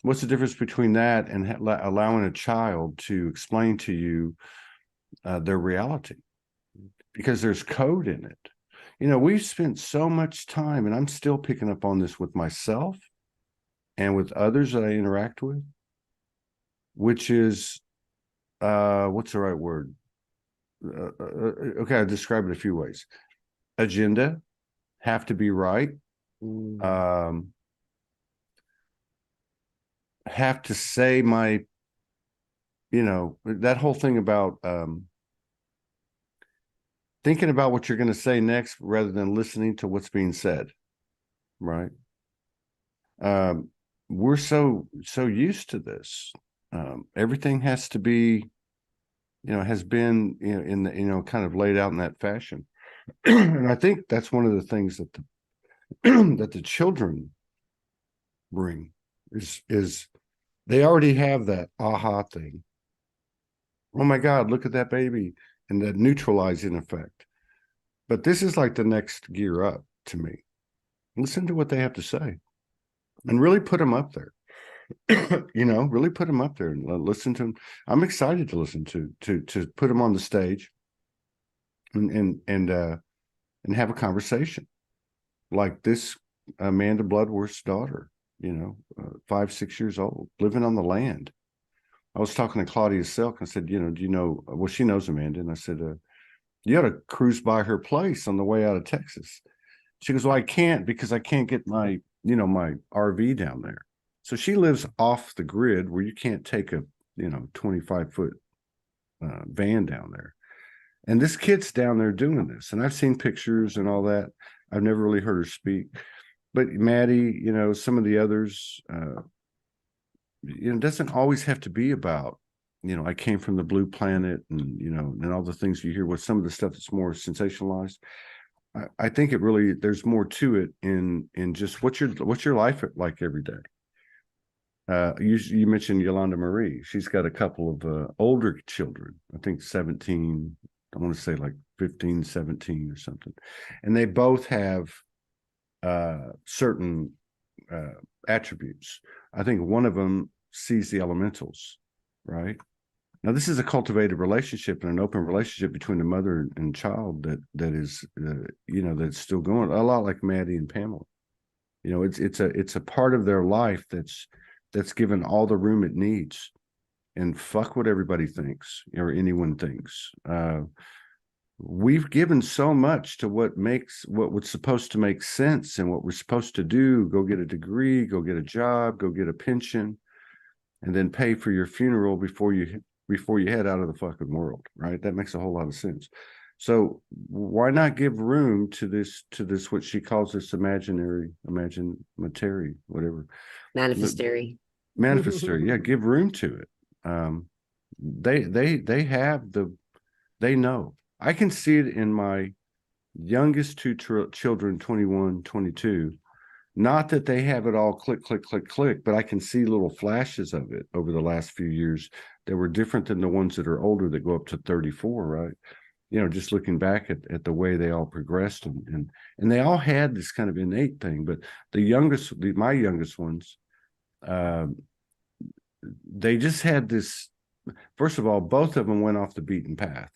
What's the difference between that and allowing a child to explain to you their reality? Because there's code in it. You know, we've spent so much time, and I'm still picking up on this with myself and with others that I interact with, which is, what's the right word? Okay, I describe it a few ways. Agenda, have to be right. Have to say my, you know, that whole thing about thinking about what you're going to say next rather than listening to what's being said, right? We're so used to this. Everything has to be, you know, has been, you know, in the, you know, kind of laid out in that fashion. And I think that's one of the things that the that the children bring is they already have that aha thing. Oh my God, look at that baby, and that neutralizing effect. But this is like the next gear up to me. Listen to what they have to say and really put them up there. You know, really put them up there and listen to them. I'm excited to listen to put them on the stage and have a conversation like this Amanda Bloodworth's daughter, you know, 5, 6 years old, living on the land. I was talking to Claudia Silk and I said, you know, do you know, well, she knows Amanda. And I said, you ought to cruise by her place on the way out of Texas. She goes, well, I can't because I can't get my, you know, my RV down there. So she lives off the grid where you can't take a, you know, 25-foot van down there. And this kid's down there doing this. And I've seen pictures and all that. I've never really heard her speak. But Maddie, you know, some of the others, you know, it doesn't always have to be about, you know, I came from the blue planet and, you know, and all the things you hear with some of the stuff that's more sensationalized. I think it really, there's more to it in just what's your life like every day. You mentioned Yolanda Marie. She's got a couple of older children, I think 17, I want to say like 15, 17 or something. And they both have certain attributes. I think one of them sees the elementals, right? Now, this is a cultivated relationship and an open relationship between a mother and child that is, you know, that's still going a lot like Maddie and Pamela. You know, it's a part of their life that's given all the room it needs, and fuck what everybody thinks or anyone thinks. We've given so much to what was supposed to make sense and what we're supposed to do. Go get a degree, go get a job, go get a pension, and then pay for your funeral before you head out of the fucking world, right? That makes a whole lot of sense. So why not give room to this what she calls this imaginary, whatever. Manifestary. Manifestary. Yeah, give room to it. They have they know. I can see it in my youngest two children, 21, 22. Not that they have it all click, click, click, click, but I can see little flashes of it over the last few years that were different than the ones that are older that go up to 34, right? You know, just looking back at the way they all progressed and they all had this kind of innate thing, but my youngest ones, they just had this. First of all, both of them went off the beaten path.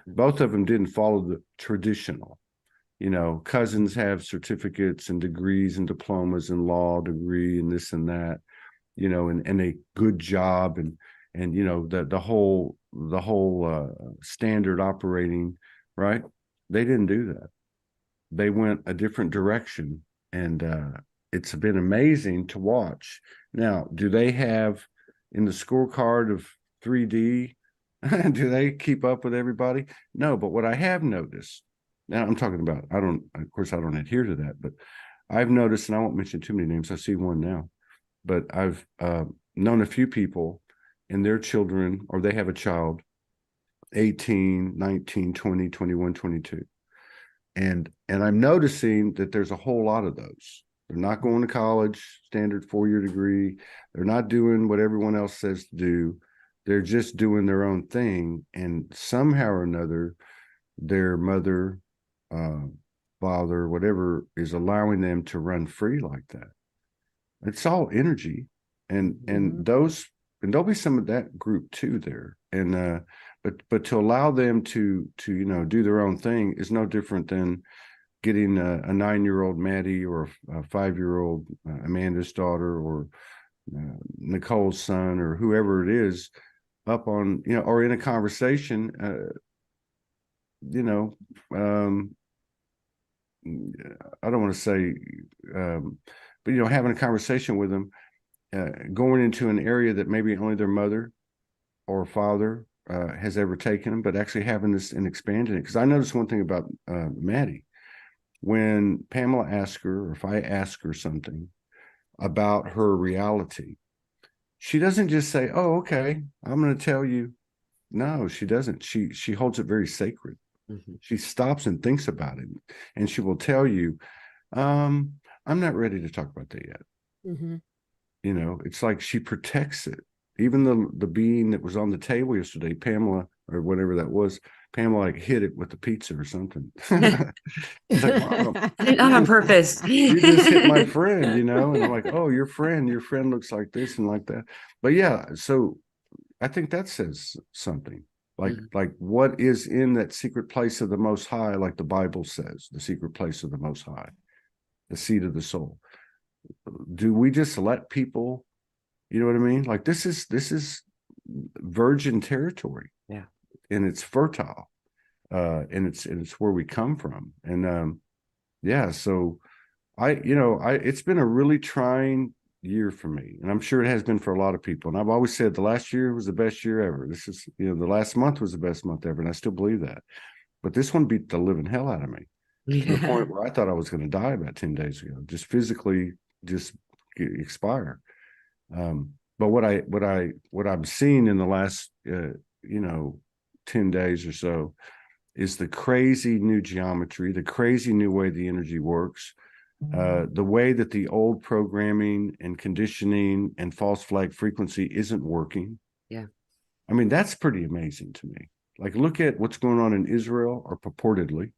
Both of them didn't follow the traditional. You know, cousins have certificates and degrees and diplomas and law degree and this and that, you know, and a good job and you know, the whole standard operating, right? They didn't do that. They went a different direction, and it's been amazing to watch. Now, do they have in the scorecard of 3D? Do they keep up with everybody? No, but what I have noticed, now I'm talking about, of course, I don't adhere to that, but I've noticed, and I won't mention too many names, I see one now, but I've known a few people and their children, or they have a child, 18, 19, 20, 21, 22. And I'm noticing that there's a whole lot of those. They're not going to college, standard 4-year degree. They're not doing what everyone else says to do. They're just doing their own thing. And somehow or another, their mother, father, whatever, is allowing them to run free like that. It's all energy. and there'll be some of that group too there. And but to allow them to do their own thing is no different than getting a 9-year-old Maddie or a 5-year-old Amanda's daughter or Nicole's son or whoever it is up on, or in a conversation, I don't want to say, but having a conversation with them, going into an area that maybe only their mother or father has ever taken them, but actually having this and expanding it. Because I noticed one thing about Maddie. When Pamela asks her, or if I ask her something about her reality, she doesn't just say, "Oh, okay, I'm going to tell you." No, she doesn't. She holds it very sacred. Mm-hmm. She stops and thinks about it, and she will tell you, "I'm not ready to talk about that yet." Mm-hmm. It's like she protects it. Even the being that was on the table yesterday, Pamela, or whatever that was, Pamela hit it with the pizza or something. It's like, wow, not on purpose. You just hit my friend, and I'm like, oh, your friend looks like this and like that. But yeah, so I think that says something. Like what is in that secret place of the Most High, like the Bible says, the secret place of the Most High, the seat of the soul. Do we just let people, you know what I mean? Like this is virgin territory. Yeah. And it's fertile. And it's where we come from. And so it's been a really trying year for me, and I'm sure it has been for a lot of people. And I've always said the last year was the best year ever. This is, the last month was the best month ever, and I still believe that. But this one beat the living hell out of me to the point where I thought I was going to die about 10 days ago, just physically, just expire. But what I'm seeing in the last 10 days or so is the crazy new geometry, the crazy new way the energy works. The way that the old programming and conditioning and false flag frequency isn't working. Yeah. I mean, that's pretty amazing to me. Like, look at what's going on in Israel, or purportedly,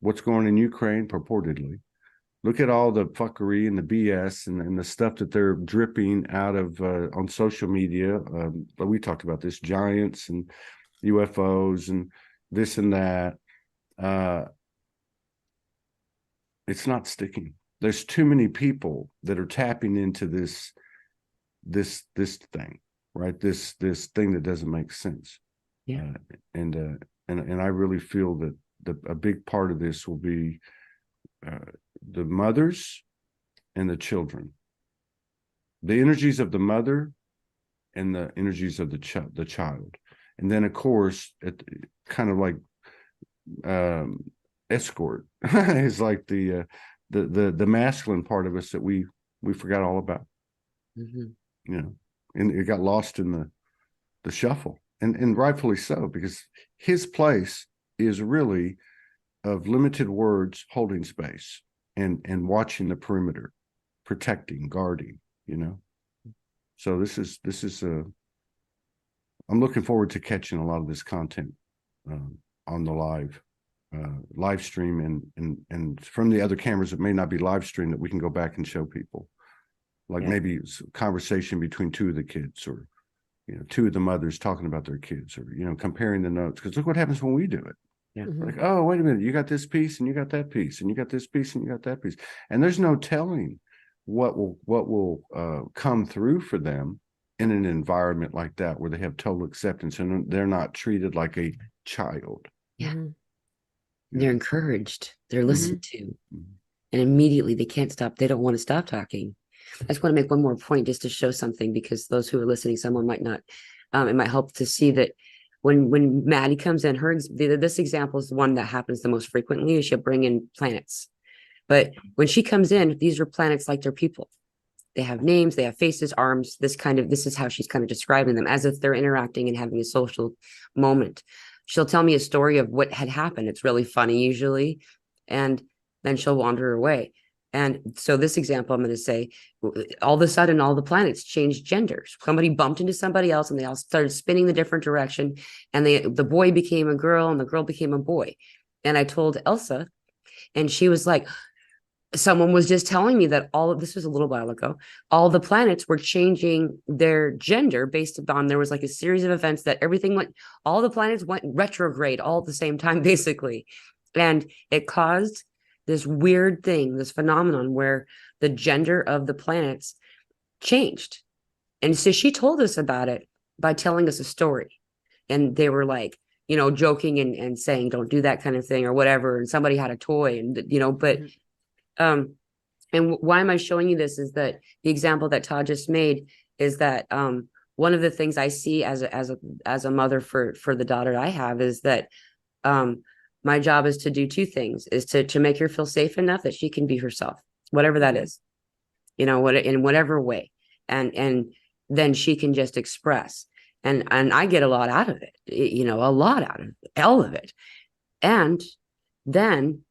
what's going on in Ukraine, purportedly. Look at all the fuckery and the BS and the stuff that they're dripping out of on social media. But we talked about this, giants and UFOs and this and that. It's not sticking. There's too many people that are tapping into this thing, right? This thing that doesn't make sense. Yeah. And I really feel that a big part of this will be the mothers and the children, the energies of the mother and the energies of the child, and then of course it kind of like escort is like the masculine part of us that we forgot all about. Mm-hmm. And it got lost in the shuffle, and rightfully so, because his place is really of limited words, holding space and watching the perimeter, protecting, guarding, so this is I'm looking forward to catching a lot of this content on the live stream and from the other cameras that may not be live streamed, that we can go back and show people, like maybe it's a conversation between two of the kids, or two of the mothers talking about their kids, or comparing the notes, because look what happens when we do it. Yeah. Mm-hmm. Like, oh, wait a minute, you got this piece and you got that piece and you got this piece and you got that piece, and there's no telling what will come through for them in an environment like that, where they have total acceptance and they're not treated like a child. Yeah. Mm-hmm. They're encouraged, they're listened to, and immediately they can't stop. They don't want to stop talking. I just want to make one more point just to show something, because those who are listening, someone might not, it might help to see that when Maddie comes in, this example is the one that happens the most frequently. She'll bring in planets, but when she comes in, these are planets like they're people. They have names, they have faces, arms. This is how she's kind of describing them, as if they're interacting and having a social moment. She'll tell me a story of what had happened. It's really funny usually, and then she'll wander away. And so this example, I'm going to say, all of a sudden, all the planets changed genders. Somebody bumped into somebody else, and they all started spinning the different direction. And the boy became a girl, and the girl became a boy. And I told Elsa, and she was like, someone was just telling me that all of this was a little while ago, all the planets were changing their gender based upon, there was like a series of events that everything went, all the planets went retrograde all at the same time, basically. And it caused this weird thing, this phenomenon where the gender of the planets changed. And so she told us about it by telling us a story. And they were like, you know, joking and saying, don't do that kind of thing or whatever. And somebody had a toy and, you know, but and why am I showing you this is that the example that Todd just made is that one of the things I see as a mother for the daughter I have is that my job is to do two things, is to make her feel safe enough that she can be herself, whatever that is, you know, what in whatever way, and then she can just express, and I get a lot out of it, you know, a lot out of it, all of it, and then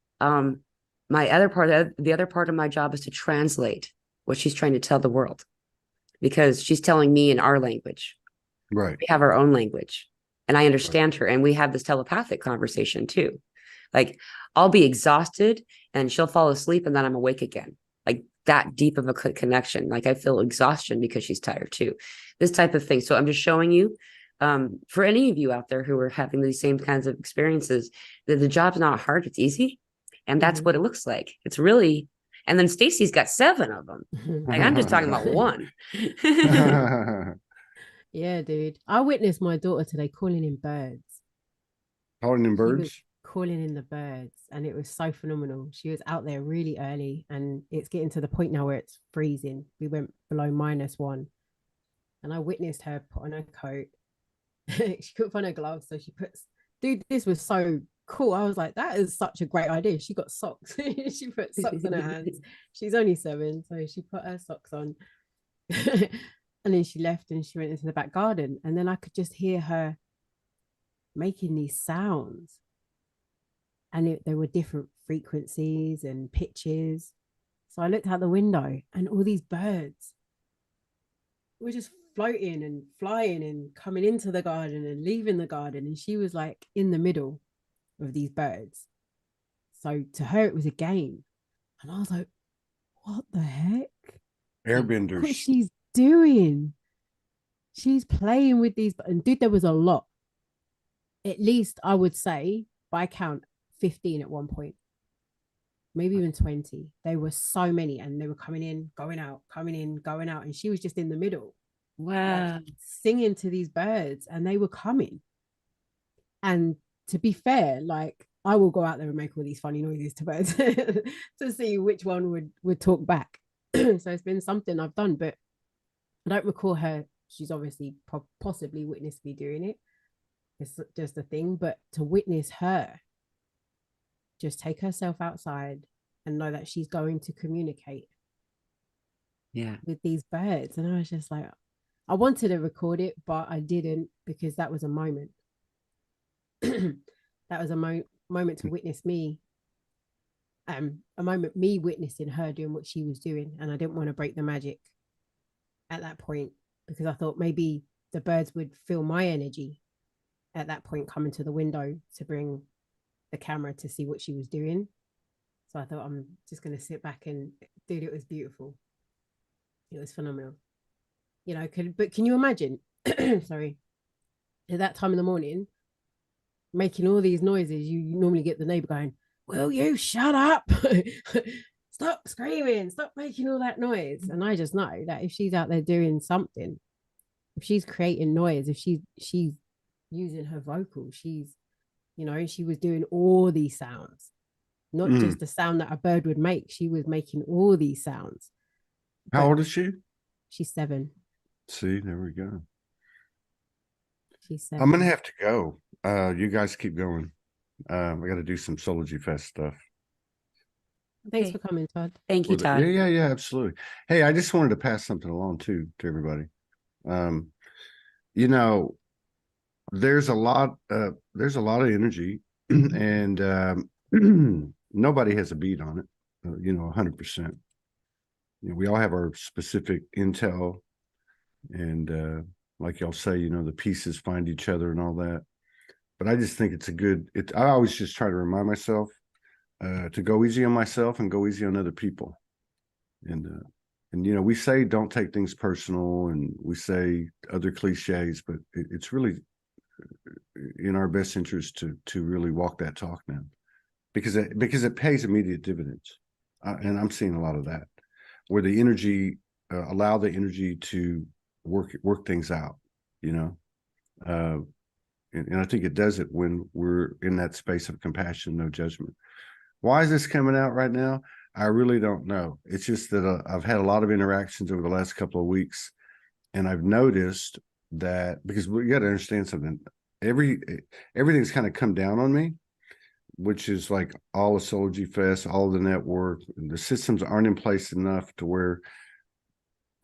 my other part, the other part of my job is to translate what she's trying to tell the world, because she's telling me in our language. Right. We have our own language, and I understand her, and we have this telepathic conversation too. Like I'll be exhausted and she'll fall asleep and then I'm awake again. Like that deep of a connection. Like I feel exhaustion because she's tired too. This type of thing. So I'm just showing you, for any of you out there who are having these same kinds of experiences, that the job's not hard, it's easy. And that's what it looks like. It's really, and then Stacy's got 7 of them. Like I'm just talking about one. Yeah, dude. I witnessed my daughter today calling in birds. Calling in She was birds? calling in the birds, and it was so phenomenal. She was out there really early, and it's getting to the point now where it's freezing. We went below -1, and I witnessed her put on her coat. She couldn't find her gloves, so she puts. Dude, this was so cool. I was like, that is such a great idea. She got socks. She put socks on her hands. She's only 7, so she put her socks on. And then she left and she went into the back garden. And then I could just hear her making these sounds. And there were different frequencies and pitches. So I looked out the window and all these birds were just floating and flying and coming into the garden and leaving the garden. And she was like in the middle of these birds. So to her, it was a game. And I was like, what the heck? Airbenders. What she's doing? She's playing with these. And dude, there was a lot. At least I would say, by count, 15 at one point. Maybe even 20. There were so many, and they were coming in, going out, coming in, going out. And she was just in the middle. Wow. Like, singing to these birds, and they were coming. And to be fair, like I will go out there and make all these funny noises to birds to see which one would talk back. So it's been something I've done, but I don't recall her. She's obviously possibly witnessed me doing it. It's just a thing, but to witness her just take herself outside and know that she's going to communicate with these birds. And I was just like, I wanted to record it, but I didn't, because that was a moment. That was a moment to witness me. A moment me witnessing her doing what she was doing, and I didn't want to break the magic at that point, because I thought maybe the birds would feel my energy at that point coming to the window to bring the camera to see what she was doing. So I thought, I'm just going to sit back, and dude, it was beautiful. It was phenomenal. You know, but can you imagine, sorry, at that time in the morning, making all these noises, you normally get the neighbor going, will you shut up? Stop screaming, stop making all that noise. And I just know that if she's out there doing something, if she's creating noise, if she's using her vocals, she's, you know, she was doing all these sounds, not just the sound that a bird would make. She was making all these sounds. How old is she? She's 7. See, there we go. She's 7. I'm gonna have to go. You guys keep going. I got to do some Soulology Fest stuff. Thanks for coming, Todd. Thank you, Todd. Yeah, absolutely. Hey, I just wanted to pass something along too to everybody. You know, there's a lot of energy, and nobody has a beat on it. 100%. We all have our specific intel, and like y'all say, the pieces find each other and all that. But I just think it's I always just try to remind myself to go easy on myself and go easy on other people. And you know, we say don't take things personal, and we say other cliches, but it's really in our best interest to really walk that talk now, because it pays immediate dividends, and I'm seeing a lot of that, where the energy allow the energy to work things out, you know, and I think it does it when we're in that space of compassion, no judgment. Why is this coming out right now? I really don't know. It's just that I've had a lot of interactions over the last couple of weeks, and I've noticed that, because we got to understand something. Everything's kind of come down on me, which is like all of Soulology Fest, all of the network, the systems aren't in place enough to where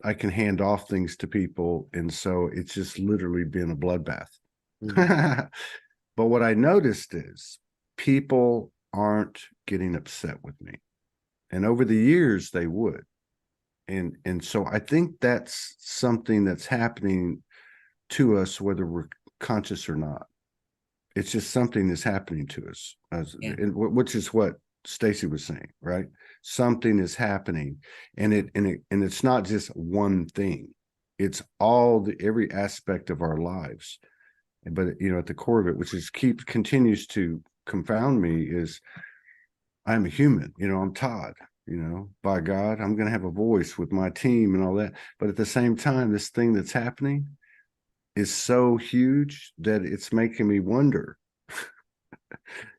I can hand off things to people. And so it's just literally been a bloodbath. Mm-hmm. But what I noticed is people aren't getting upset with me. And over the years they would. And so I think that's something that's happening to us, whether we're conscious or not. It's just something that's happening to us, which is what Stacy was saying, right? Something is happening, and it's not just one thing. It's every aspect of our lives. But you know, at the core of it, which continues to confound me, is I'm a human. You know, I'm Todd. You know, by God, I'm going to have a voice with my team and all that. But at the same time, this thing that's happening is so huge that it's making me wonder,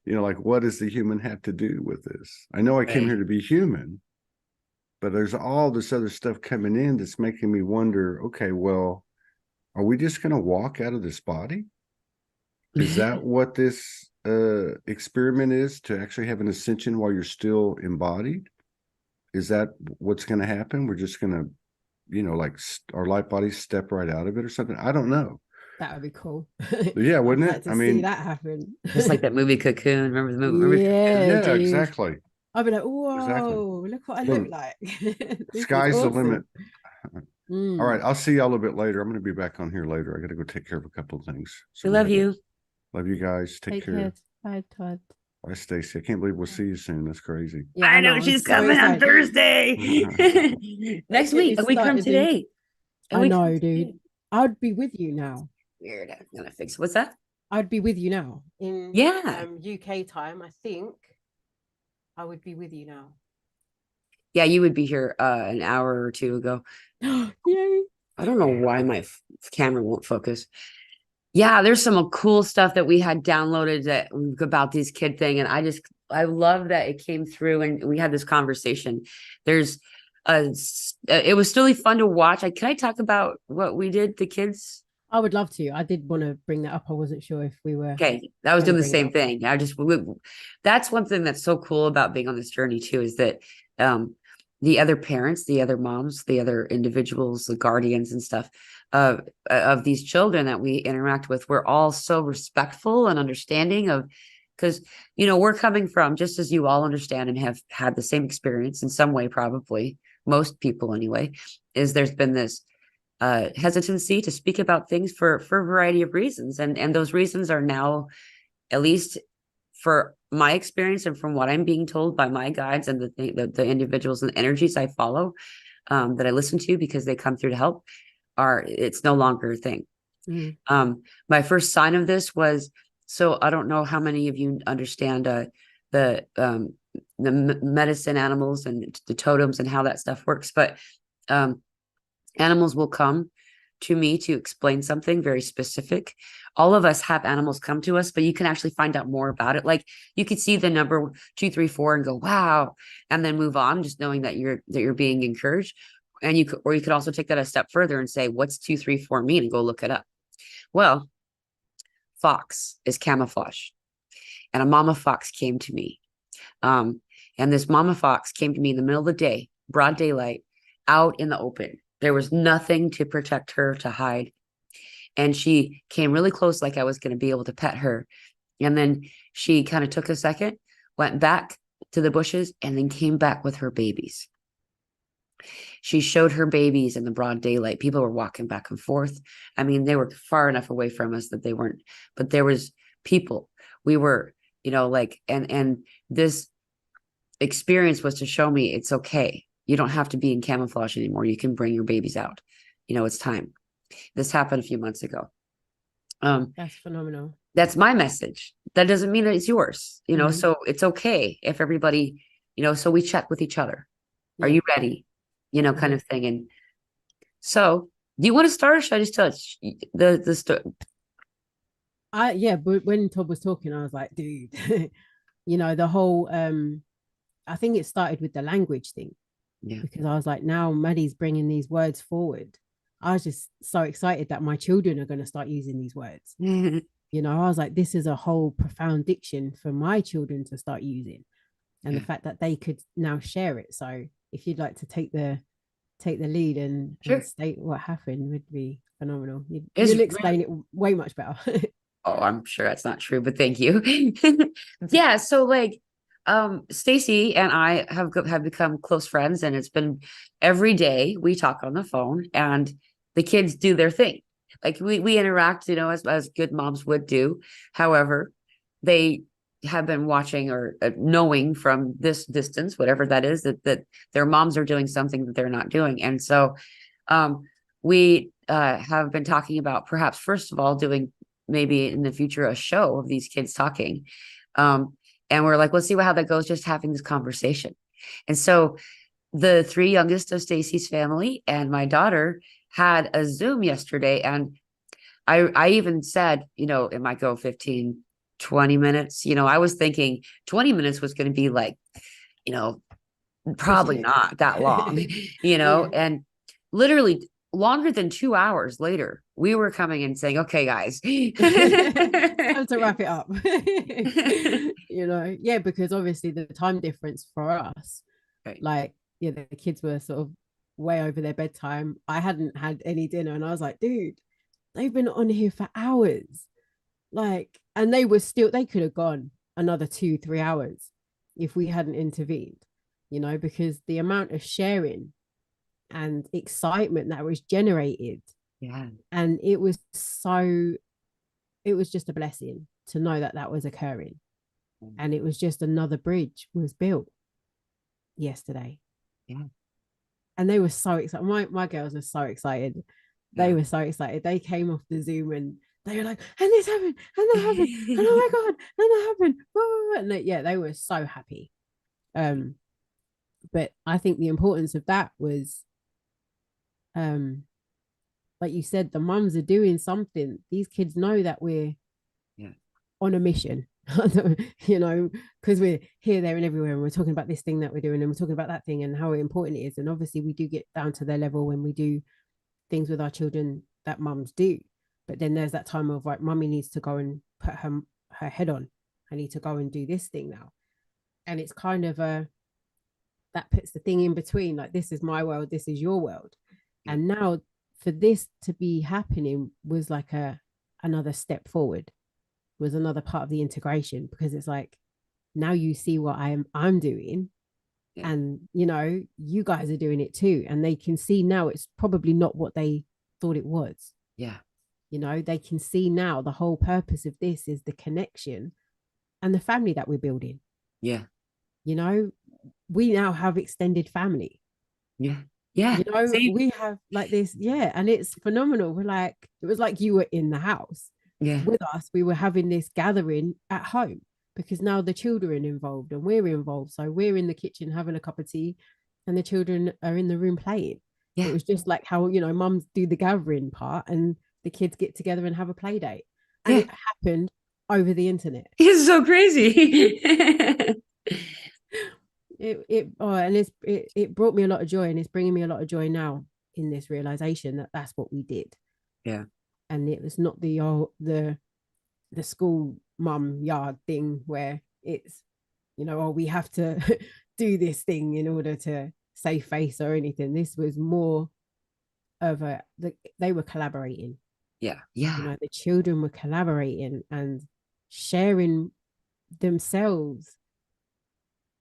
you know, like, what does the human have to do with this? I know I came here to be human, but there's all this other stuff coming in that's making me wonder, okay, well, are we just going to walk out of this body? Is that what this experiment is, to actually have an ascension while you're still embodied? Is that what's going to happen? We're just going to, you know, like our light bodies step right out of it or something? I don't know. That would be cool. Yeah, wouldn't it? I mean, see that happen. Just like that movie Cocoon. Remember the movie? Yeah, dude. Exactly. I'd be like, whoa, look what I look like. Sky's awesome. The limit. All right, I'll see y'all a bit later. I'm going to be back on here later. I got to go take care of a couple of things. So we love you. Love you guys. Take care. Bye, Todd. Bye, Stacy. I can't believe we'll see you soon. That's crazy. Yeah, I know she's coming on Thursday. Next week, a week from today. I know, dude. I'd be with you now. Weird. I'm gonna fix. What's that? I'd be with you now in UK time. I think I would be with you now. Yeah, you would be here an hour or two ago. Yay! I don't know why my camera won't focus. Yeah, there's some cool stuff that we had downloaded about these kid thing, and I love that it came through and we had this conversation. It was really fun to watch. Can I talk about what we did, the kids? I would love to. I did want to bring that up. I wasn't sure if we were. Okay, I was doing the same thing. That's one thing that's so cool about being on this journey too, is that the other parents, the other moms, the other individuals, the guardians and stuff of these children that we interact with, we're all so respectful and understanding of, because, you know, we're coming from, just as you all understand and have had the same experience in some way, probably most people anyway, is there's been this hesitancy to speak about things for a variety of reasons. And those reasons are now, at least for my experience and from what I'm being told by my guides and the individuals and energies I follow, that I listen to because they come through to help, it's no longer a thing. My first sign of this was, so I don't know how many of you understand the medicine animals and the totems and how that stuff works, but animals will come to me to explain something very specific. All of us have animals come to us, but you can actually find out more about it. Like you could see the number 2, 3, 4 and go, wow, and then move on, just knowing that you're being encouraged. And you could also take that a step further and say, what's 2, 3, 4 mean? And go look it up. Well, fox is camouflage. And a mama fox came to me. And this mama fox came to me in the middle of the day, broad daylight, out in the open. There was nothing to protect her, to hide. And she came really close, like I was going to be able to pet her. And then she kind of took a second, went back to the bushes, and then came back with her babies. She showed her babies in the broad daylight. People were walking back and forth. I mean, they were far enough away from us that they weren't, but there was people. We were, you know, like, and this experience was to show me it's okay. You don't have to be in camouflage anymore. You can bring your babies out. It's time. This happened a few months ago. That's phenomenal. That's my message. That doesn't mean that it's yours, Mhm. so it's okay if everybody, so we check with each other. Are Yeah. you ready? Kind of thing. And so do you want to start, or should I just tell the story? But when Todd was talking, I was like, dude, the whole I think it started with the language thing. Yeah. Because I was like, now Maddie's bringing these words forward. I was just so excited that my children are going to start using these words. I was like, this is a whole profound diction for my children to start using, and the fact that they could now share it. So if you'd like to take the lead and state what happened, would be phenomenal. You'll explain it way much better. Oh, I'm sure that's not true, but thank you. Yeah. So like, Stacy and I have become close friends, and it's been every day we talk on the phone, and the kids do their thing. Like we interact, as good moms would do. However, they have been watching or knowing from this distance, whatever that is, that their moms are doing something that they're not doing. And so we have been talking about perhaps, first of all, doing maybe in the future a show of these kids talking. And we're like, let's see how that goes, just having this conversation. And so the three youngest of Stacy's family and my daughter had a Zoom yesterday. And I even said, it might go 15, 20 minutes. I was thinking 20 minutes was going to be like, probably not that long, and literally longer than 2 hours later, we were coming and saying, okay, guys, time to wrap it up. Because obviously the time difference for us, right. Like, the kids were sort of way over their bedtime. I hadn't had any dinner, and I was like, dude, they've been on here for hours. Like, and they could have gone another 2-3 hours if we hadn't intervened, because the amount of sharing and excitement that was generated. Yeah. And it was just a blessing to know that was occurring. And it was just another bridge was built yesterday. Yeah. And they were so excited. My girls were so excited. They were so excited. They came off the Zoom and they were like, and this happened, and that happened, and oh my God, and that happened. And they were so happy. But I think the importance of that was, like you said, the mums are doing something. These kids know that we're on a mission, because we're here, there, and everywhere, and we're talking about this thing that we're doing, and we're talking about that thing and how important it is. And obviously we do get down to their level when we do things with our children that mums do. But then there's that time of like, mummy needs to go and put her head on. I need to go and do this thing now. And it's kind of that puts the thing in between, like, this is my world, this is your world. And now for this to be happening was like another step forward, was another part of the integration, because it's like, now you see what I'm doing, and you guys are doing it too, and they can see now it's probably not what they thought it was. They can see now the whole purpose of this is the connection and the family that we're building. We now have extended family. We have like this, and it's phenomenal. We're like, it was like you were in the house with us. We were having this gathering at home, because now the children are involved and we're involved. So we're in the kitchen having a cup of tea, and the children are in the room playing. It was just like how, mums do the gathering part and the kids get together and have a play date. And it happened over the internet. It's so crazy. It brought me a lot of joy, and it's bringing me a lot of joy now in this realization that that's what we did. And it was not the school mum yard thing where it's, we have to do this thing in order to save face or anything. This was more of they were collaborating. The children were collaborating and sharing themselves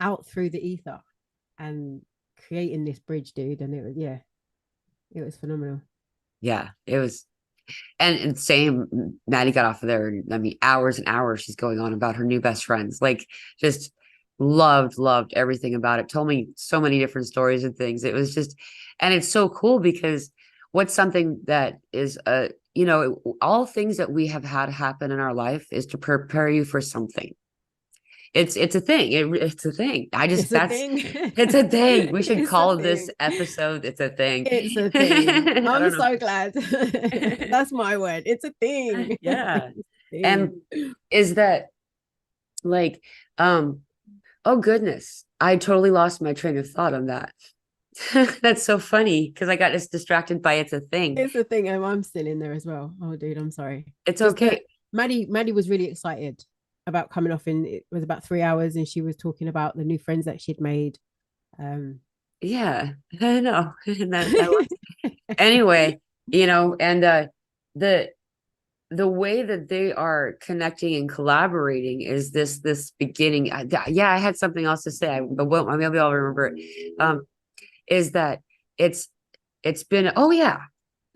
out through the ether and creating this bridge, dude. And it was phenomenal. It was. And same, Maddie got off of there, and I mean, hours and hours she's going on about her new best friends, like just loved everything about it. Told me so many different stories and things. It was just, and it's so cool because what's something that is all things that we have had happen in our life is to prepare you for something. It's a thing. It's a thing. It's a That's thing. it's a thing. We should It's call a this thing. episode "It's a Thing." It's a thing. I I'm don't know. so glad. That's my word. It's a thing. Yeah. Thing. And is that like, oh goodness, I totally lost my train of thought on that. That's so funny because I got just distracted by "It's a Thing." It's a thing. I'm still in there as well. Oh, dude, I'm sorry. It's Just okay. Maddie was really excited about coming off, and it was about 3 hours, and she was talking about the new friends that she'd made. Yeah, I know. Anyway, and the way that they are connecting and collaborating is this beginning. Yeah, I had something else to say, but maybe I'll remember it. Is that it's been, oh yeah,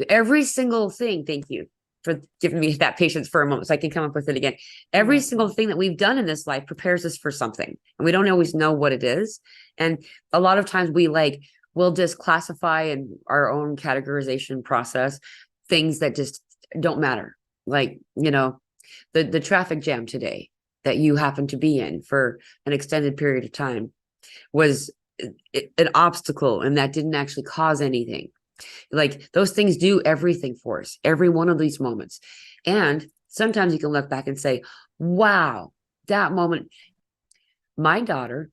every single thing. Thank you for giving me that patience for a moment so I can come up with it again. Every single thing that we've done in this life prepares us for something, and we don't always know what it is. And a lot of times we'll just classify in our own categorization process things that just don't matter. Like, the traffic jam today that you happen to be in for an extended period of time was an obstacle, and that didn't actually cause anything. Like, those things do everything for us, every one of these moments. And sometimes you can look back and say, wow, that moment. My daughter,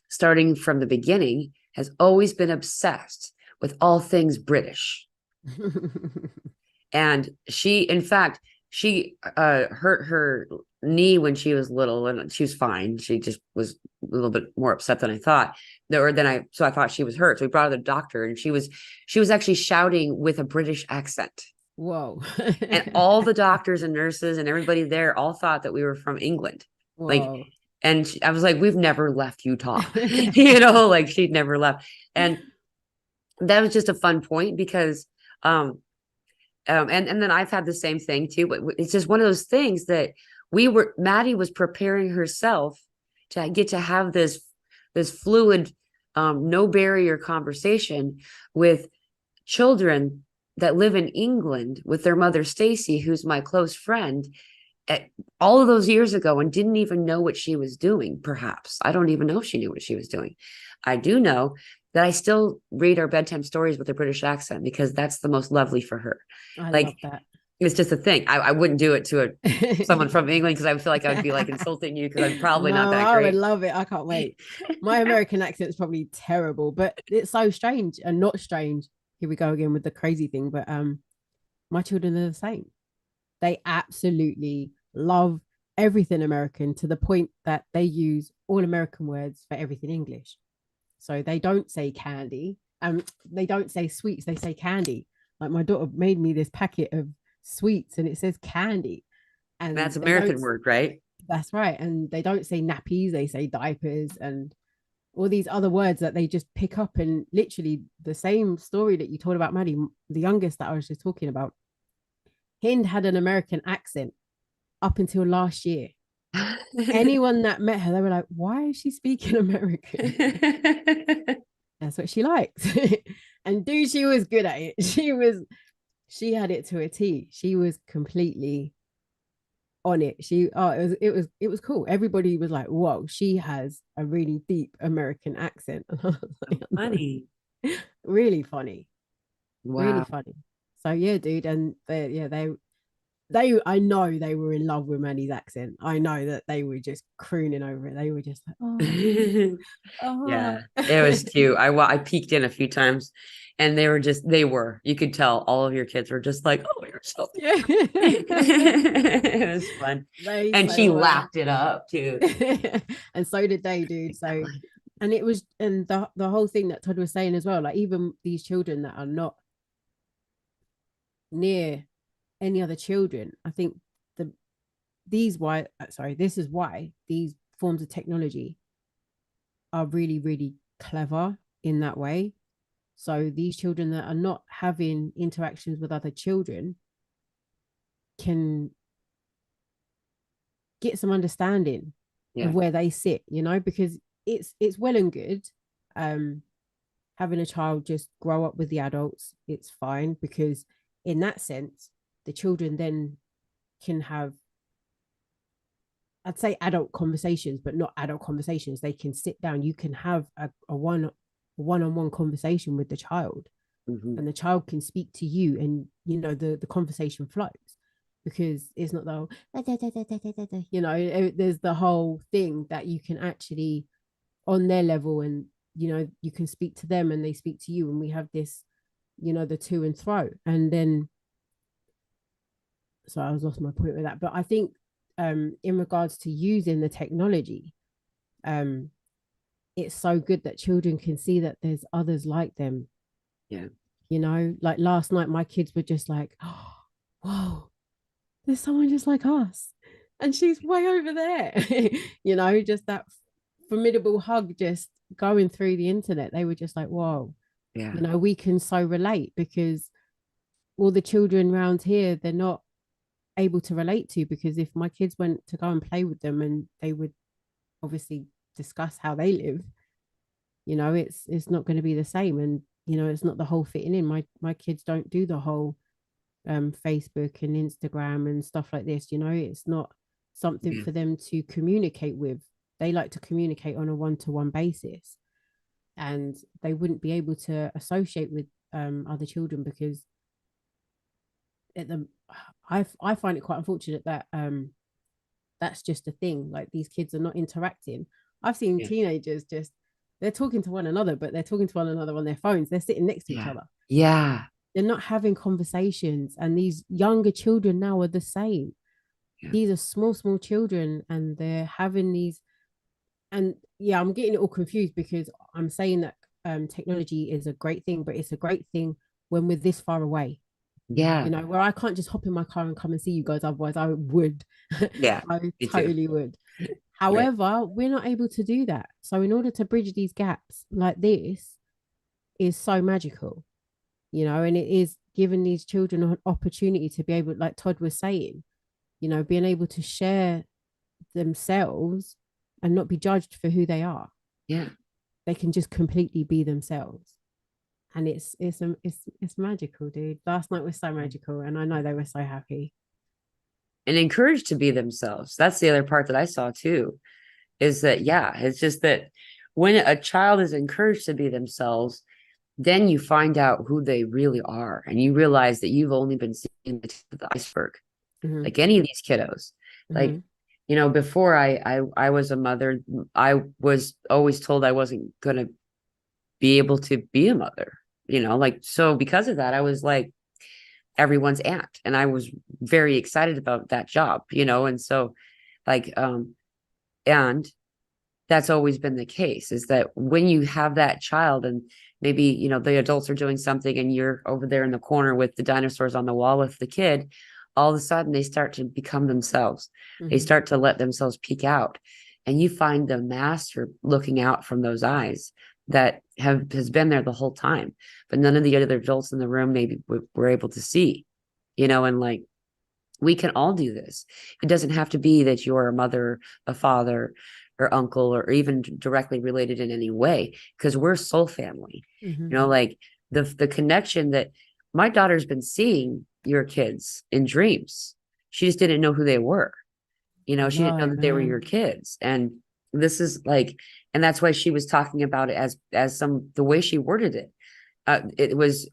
starting from the beginning, has always been obsessed with all things British. And she hurt her knee when she was little, and she was fine. She just was a little bit more upset than I thought. So I thought she was hurt. So we brought her to the doctor, and she was actually shouting with a British accent. Whoa. And all the doctors and nurses and everybody there all thought that we were from England. Whoa. Like, and I was like, we've never left Utah. Like, she'd never left. And that was just a fun point because and then I've had the same thing too, but it's just one of those things that Maddie was preparing herself to get to have this fluid, no barrier conversation with children that live in England with their mother, Stacy, who's my close friend, all of those years ago, and didn't even know what she was doing. Perhaps I don't even know if she knew what she was doing. I do know that I still read our bedtime stories with a British accent because that's the most lovely for her. I like love that. It's just a thing. I wouldn't do it to someone from England because I feel like I would be like insulting you because I'm probably not that great. I would love it. I can't wait. My American accent is probably terrible, but it's so strange and not strange. Here we go again with the crazy thing, but my children are the same. They absolutely love everything American to the point that they use all American words for everything English. So they don't say candy. They don't say sweets. They say candy. Like, my daughter made me this packet of sweets and it says candy. And that's American word, right? That's right. And they don't say nappies. They say diapers and all these other words that they just pick up. And literally the same story that you told about Maddie, the youngest that I was just talking about, Hind had an American accent up until last year. Anyone that met her, they were like, why is she speaking American? That's what she likes. And dude, she was good at it. She had it to a T. She was completely on it. It was cool. Everybody was like, whoa, she has a really deep American accent. Funny. Really funny. Wow. Really funny. So yeah, dude. And I know they were in love with Manny's accent. I know that they were just crooning over it. They were just like, oh. Yeah, it was cute. I peeked in a few times, and you could tell all of your kids were just like, oh, you're so yeah. It was fun. And she laughed it up too. And so did they, dude. So, and it was, and the whole thing that Todd was saying as well, like, even these children that are not near any other children, I think this is why these forms of technology are really, really clever in that way. So these children that are not having interactions with other children can get some understanding of where they sit, you know, because it's well and good having a child just grow up with the adults. It's fine, because in that sense the children then can have, I'd say, adult conversations, but not adult conversations. They can sit down. You can have a one-on-one conversation with the child, and the child can speak to you, and you know the conversation flows, because it's not the whole, you know, there's the whole thing that you can actually on their level, and you know you can speak to them and they speak to you, and we have this, you know, the to and fro. And then, so I was lost my point with that, but I think in regards to using the technology, it's so good that children can see that there's others like them. Yeah. You know, like last night my kids were just like, oh, whoa, there's someone just like us, and she's way over there. You know, just that formidable hug just going through the internet. They were just like, whoa, Yeah. you know, we can so relate, because all the children around here, they're not able to relate to, because if my kids went to go and play with them and they would obviously discuss how they live, you know, it's not going to be the same. And you know, it's not the whole fitting in. My kids don't do the whole Facebook and Instagram and stuff like this. You know, it's not something for them to communicate with. They like to communicate on a one-to-one basis, and they wouldn't be able to associate with other children, because at the I find it quite unfortunate that that's just a thing. Like, these kids are not interacting. I've seen teenagers just, they're talking to one another, but they're talking to one another on their phones. They're sitting next to each other. Yeah. They're not having conversations. And these younger children now are the same. These are small children, and they're having these, and yeah, I'm getting it all confused, because I'm saying that technology is a great thing, but it's a great thing when we're this far away. Yeah. You know, where I can't just hop in my car and come and see you guys. Otherwise, I would. Yeah. I totally would. However, we're not able to do that. So, in order to bridge these gaps like this, is so magical, you know, and it is giving these children an opportunity to be able, like Todd was saying, you know, being able to share themselves and not be judged for who they are. Yeah. They can just completely be themselves. And it's magical, dude. Last night was so magical, and I know they were so happy. And encouraged to be themselves. That's the other part that I saw too, is that, yeah, it's just that when a child is encouraged to be themselves, then you find out who they really are, and you realize that you've only been seeing the tip of the iceberg. Like any of these kiddos. Like, you know, before I was a mother, I was always told I wasn't gonna be able to be a mother, you know, like, so because of that, I was like everyone's aunt, and I was very excited about that job, you know. And so like and that's always been the case, is that when you have that child, and maybe, you know, the adults are doing something and you're over there in the corner with the dinosaurs on the wall with the kid, all of a sudden they start to become themselves. They start to let themselves peek out, and you find the master looking out from those eyes that has been there the whole time, but none of the other adults in the room maybe were able to see, you know. And like, we can all do this. It doesn't have to be that you're a mother, a father, or uncle, or even directly related in any way, because we're soul family. You know, like the connection that my daughter's been seeing your kids in dreams. She just didn't know who they were. You know, she didn't know that they were your kids. And this is like, and that's why she was talking about it as the way she worded it. It was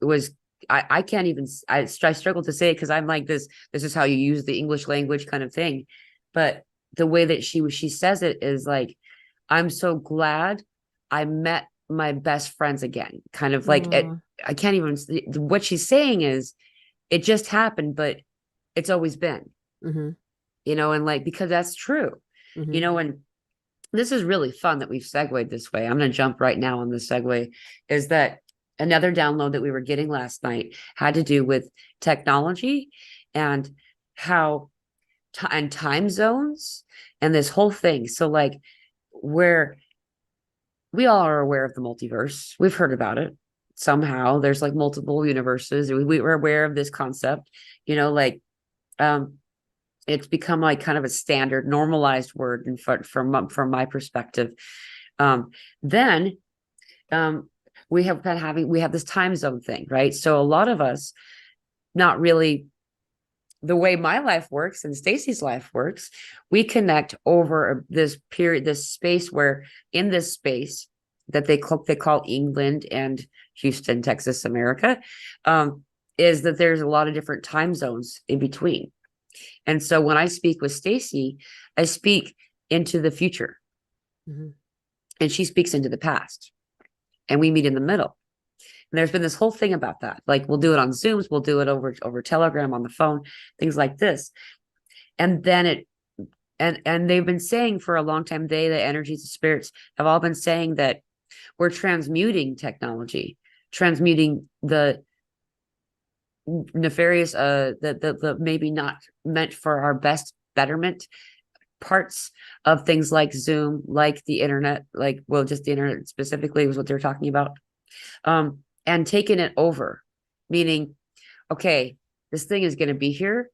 I can't even, I struggle to say it, because I'm like, this is how you use the English language kind of thing. But the way that she says it is like, I'm so glad I met my best friends again. Kind of like I can't even, what she's saying is, it just happened, but it's always been, you know, and like, because that's true, you know. And this is really fun that we've segued this way. I'm going to jump right now on the segue, is that another download that we were getting last night had to do with technology and how and time zones and this whole thing. So like, where we all are aware of the multiverse, we've heard about it somehow. There's like multiple universes. We were aware of this concept, you know, like, It's become like kind of a standard normalized word from my perspective. Then we have this time zone thing, right? So a lot of us, not really the way my life works and Stacy's life works, we connect over this period, this space where in this space that they call England and Houston, Texas, America, is that there's a lot of different time zones in between. And so when I speak with Stacy, I speak into the future, and she speaks into the past, and we meet in the middle. And there's been this whole thing about that. Like we'll do it on Zooms, we'll do it over Telegram, on the phone, things like this. And then and they've been saying for a long time, the energies, the spirits have all been saying that we're transmuting technology, transmuting the nefarious, the maybe not meant for our best betterment parts of things like Zoom, like the internet, like, well, just the internet specifically was what they're talking about. And taking it over, meaning, okay, this thing is going to be here.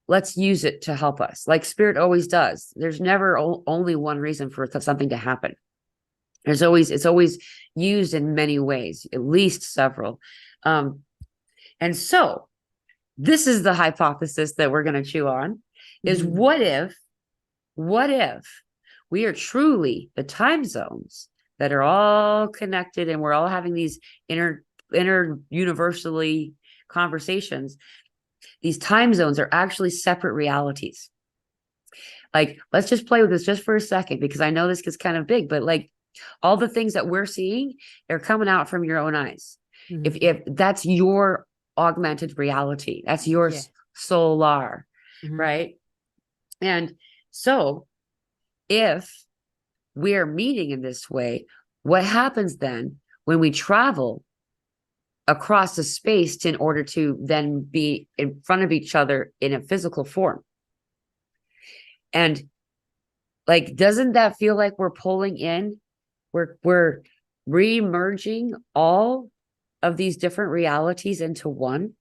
Let's use it to help us, like spirit always does. There's never only one reason for something to happen. It's always used in many ways, at least several. And so this is the hypothesis that we're going to chew on, is what if we are truly the time zones that are all connected, and we're all having these inter universally conversations. These time zones are actually separate realities. Like, let's just play with this just for a second, because I know this gets kind of big, but like all the things that we're seeing are coming out from your own eyes. If that's your augmented reality, that's your solar, right? And so if we're meeting in this way, what happens then when we travel across the space in order to then be in front of each other in a physical form? And like, doesn't that feel like we're pulling in, we're re-merging all of these different realities into one,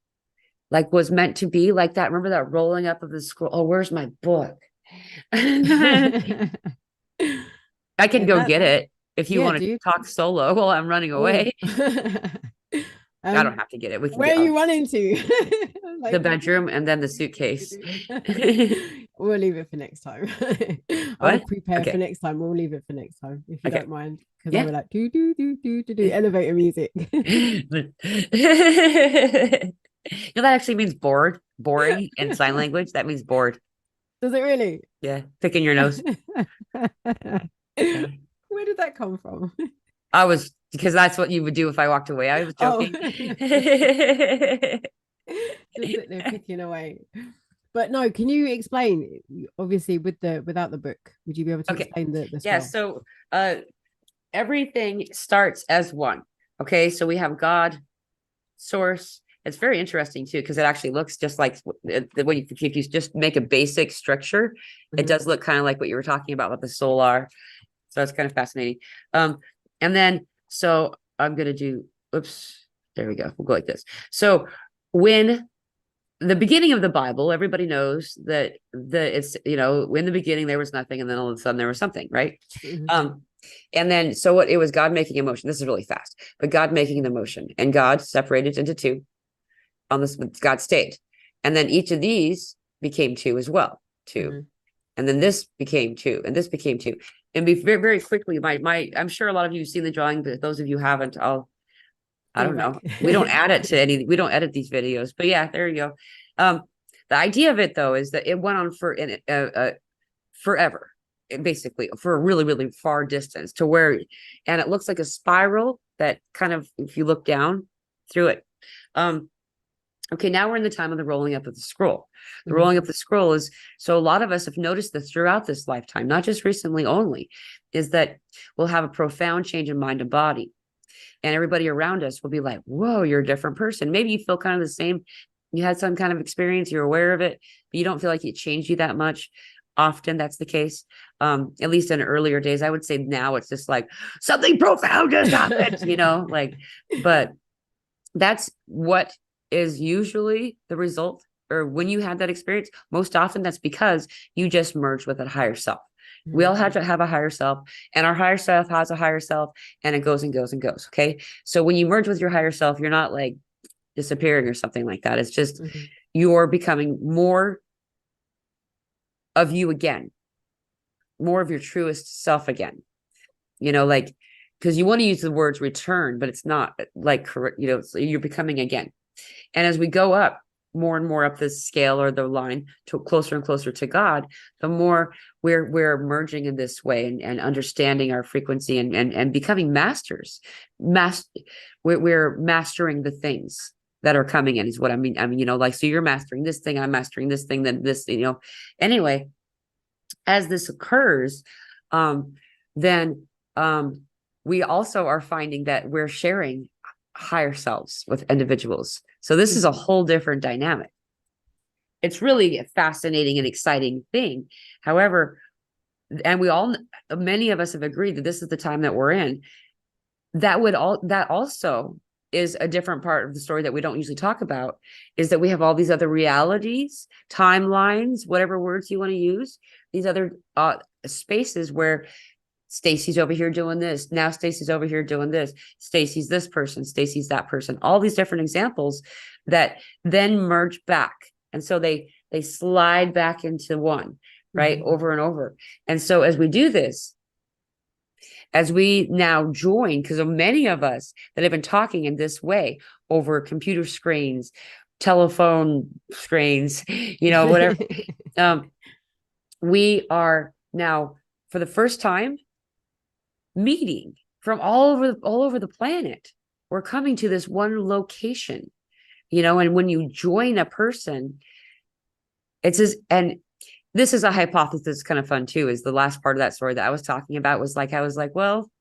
like was meant to be, like that? Remember that rolling up of the scroll? Oh, where's my book? I can go get it if you want to talk solo while I'm running away. I don't have to get it. Where are you running to? Like, the bedroom and then the suitcase. We'll leave it for next time. I'll prepare for next time. We'll leave it for next time, if you don't mind. Because I would like do elevator music. That actually means boring in sign language. That means bored. Does it really? Yeah. Picking your nose. Where did that come from? Because that's what you would do if I walked away. I was joking. Just sit there picking away. But no, can you explain, obviously without the book, would you be able to explain the spell? Yeah, so everything starts as one. Okay, so we have God, source. It's very interesting too, because it actually looks just like if you just make a basic structure, it does look kind of like what you were talking about with the solar. So it's kind of fascinating. And then, so I'm going to do, there we go. We'll go like this. So when the beginning of the Bible, everybody knows that it's, in the beginning there was nothing, and then all of a sudden there was something, right? And then, so it was God making a motion. This is really fast, but God making the motion, and God separated into two on this, God stayed. And then each of these became two as well, two. And then this became two, and this became two. And very, very quickly, I'm sure a lot of you have seen the drawing, but those of you who haven't, I don't know. We don't add it to we don't edit these videos, but yeah, there you go. The idea of it though, is that it went on for forever, basically, for a really, really far distance to where, and it looks like a spiral that kind of, if you look down through it. Okay, now we're in the time of the rolling up of the scroll. The rolling up the scroll is, so a lot of us have noticed this throughout this lifetime, not just recently only, is that we'll have a profound change in mind and body. And everybody around us will be like, whoa, you're a different person. Maybe you feel kind of the same. You had some kind of experience, you're aware of it, but you don't feel like it changed you that much. Often that's the case. At least in earlier days. I would say now it's just like something profound just happened, but that's what is usually the result or when you had that experience, most often that's because you just merged with a higher self. We all have to have a higher self, and our higher self has a higher self, and it goes and goes and goes. Okay. So when you merge with your higher self, you're not like disappearing or something like that. It's just you're becoming more of you again, more of your truest self again. You know, like, because you want to use the words return, but it's not like, you know, you're becoming again. And as we go up more and more up this scale or the line to closer and closer to God, the more we're merging in this way and understanding our frequency and becoming masters. We're mastering the things that are coming in is what I mean. I mean, you know, like, so you're mastering this thing, I'm mastering this thing, then this, you know, anyway, as this occurs, then we also are finding that we're sharing higher selves with individuals. So this is a whole different dynamic. It's really a fascinating and exciting thing. However, and many of us have agreed that this is the time that we're in. That also is a different part of the story that we don't usually talk about, is that we have all these other realities, timelines, whatever words you want to use, these other spaces where Stacy's over here doing this. Now Stacy's over here doing this. Stacy's this person. Stacy's that person. All these different examples that then merge back. And so they slide back into one, right? Over and over. And so as we do this, as we now join, because many of us that have been talking in this way over computer screens, telephone screens, you know, whatever, we are now for the first time meeting from all over the planet. We're coming to this one location, you know, and when you join a person, it's just, and this is a hypothesis that's kind of fun too, is the last part of that story that I was talking about was like, I was like, well,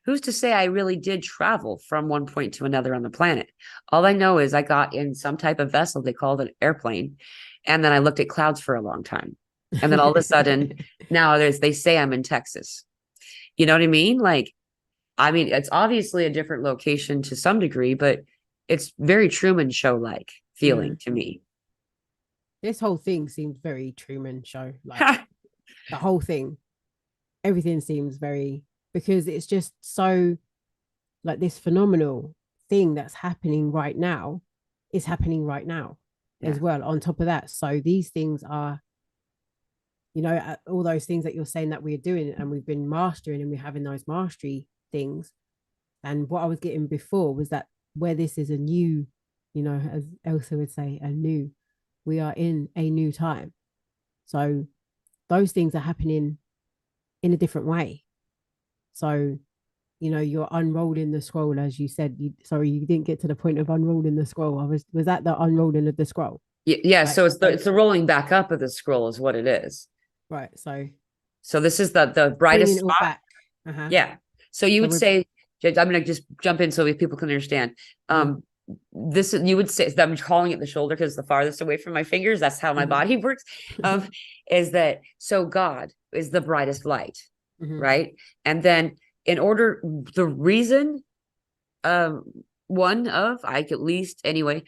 who's to say I really did travel from one point to another on the planet? All I know is I got in some type of vessel they called an airplane, and then I looked at clouds for a long time. And then all of a sudden now they say I'm in Texas. You know what I mean? Like, I mean, it's obviously a different location to some degree, but it's very Truman Show-like feeling to me. This whole thing seems very Truman Show. Like the whole thing, everything seems very, because it's just so like this phenomenal thing that's happening right now is happening right now as well. On top of that, so these things are, you know, all those things that you're saying that we're doing and we've been mastering and we're having those mastery things. And what I was getting before was that where this is a new, you know, as Elsa would say, we are in a new time. So those things are happening in a different way. So, you know, you're unrolling the scroll, as you said. You didn't get to the point of unrolling the scroll. Was that the unrolling of the scroll? Yeah. Like, so it's the rolling back up of the scroll is what it is. Right. So this is the brightest spot. Back. Yeah. So you would say, I'm going to just jump in so people can understand. This, you would say, I'm calling it the shoulder because it's the farthest away from my fingers. That's how my body works. Is that, so God is the brightest light, right? And then the reason, one of, at least anyway,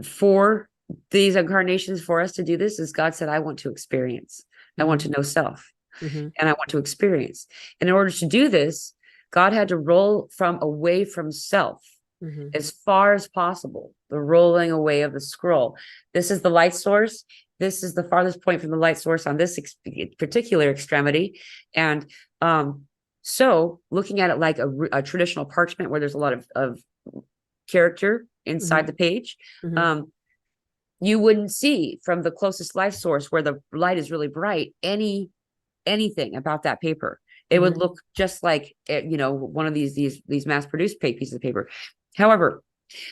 for these incarnations for us to do this is God said, I want to experience. I want to know self, and I want to experience. And in order to do this, God had to roll away from self as far as possible, the rolling away of the scroll. This is the light source. This is the farthest point from the light source on this particular extremity. And so looking at it like a traditional parchment where there's a lot of character inside the page, you wouldn't see from the closest light source where the light is really bright anything about that paper. It would look just like, you know, one of these mass-produced pieces of paper. However,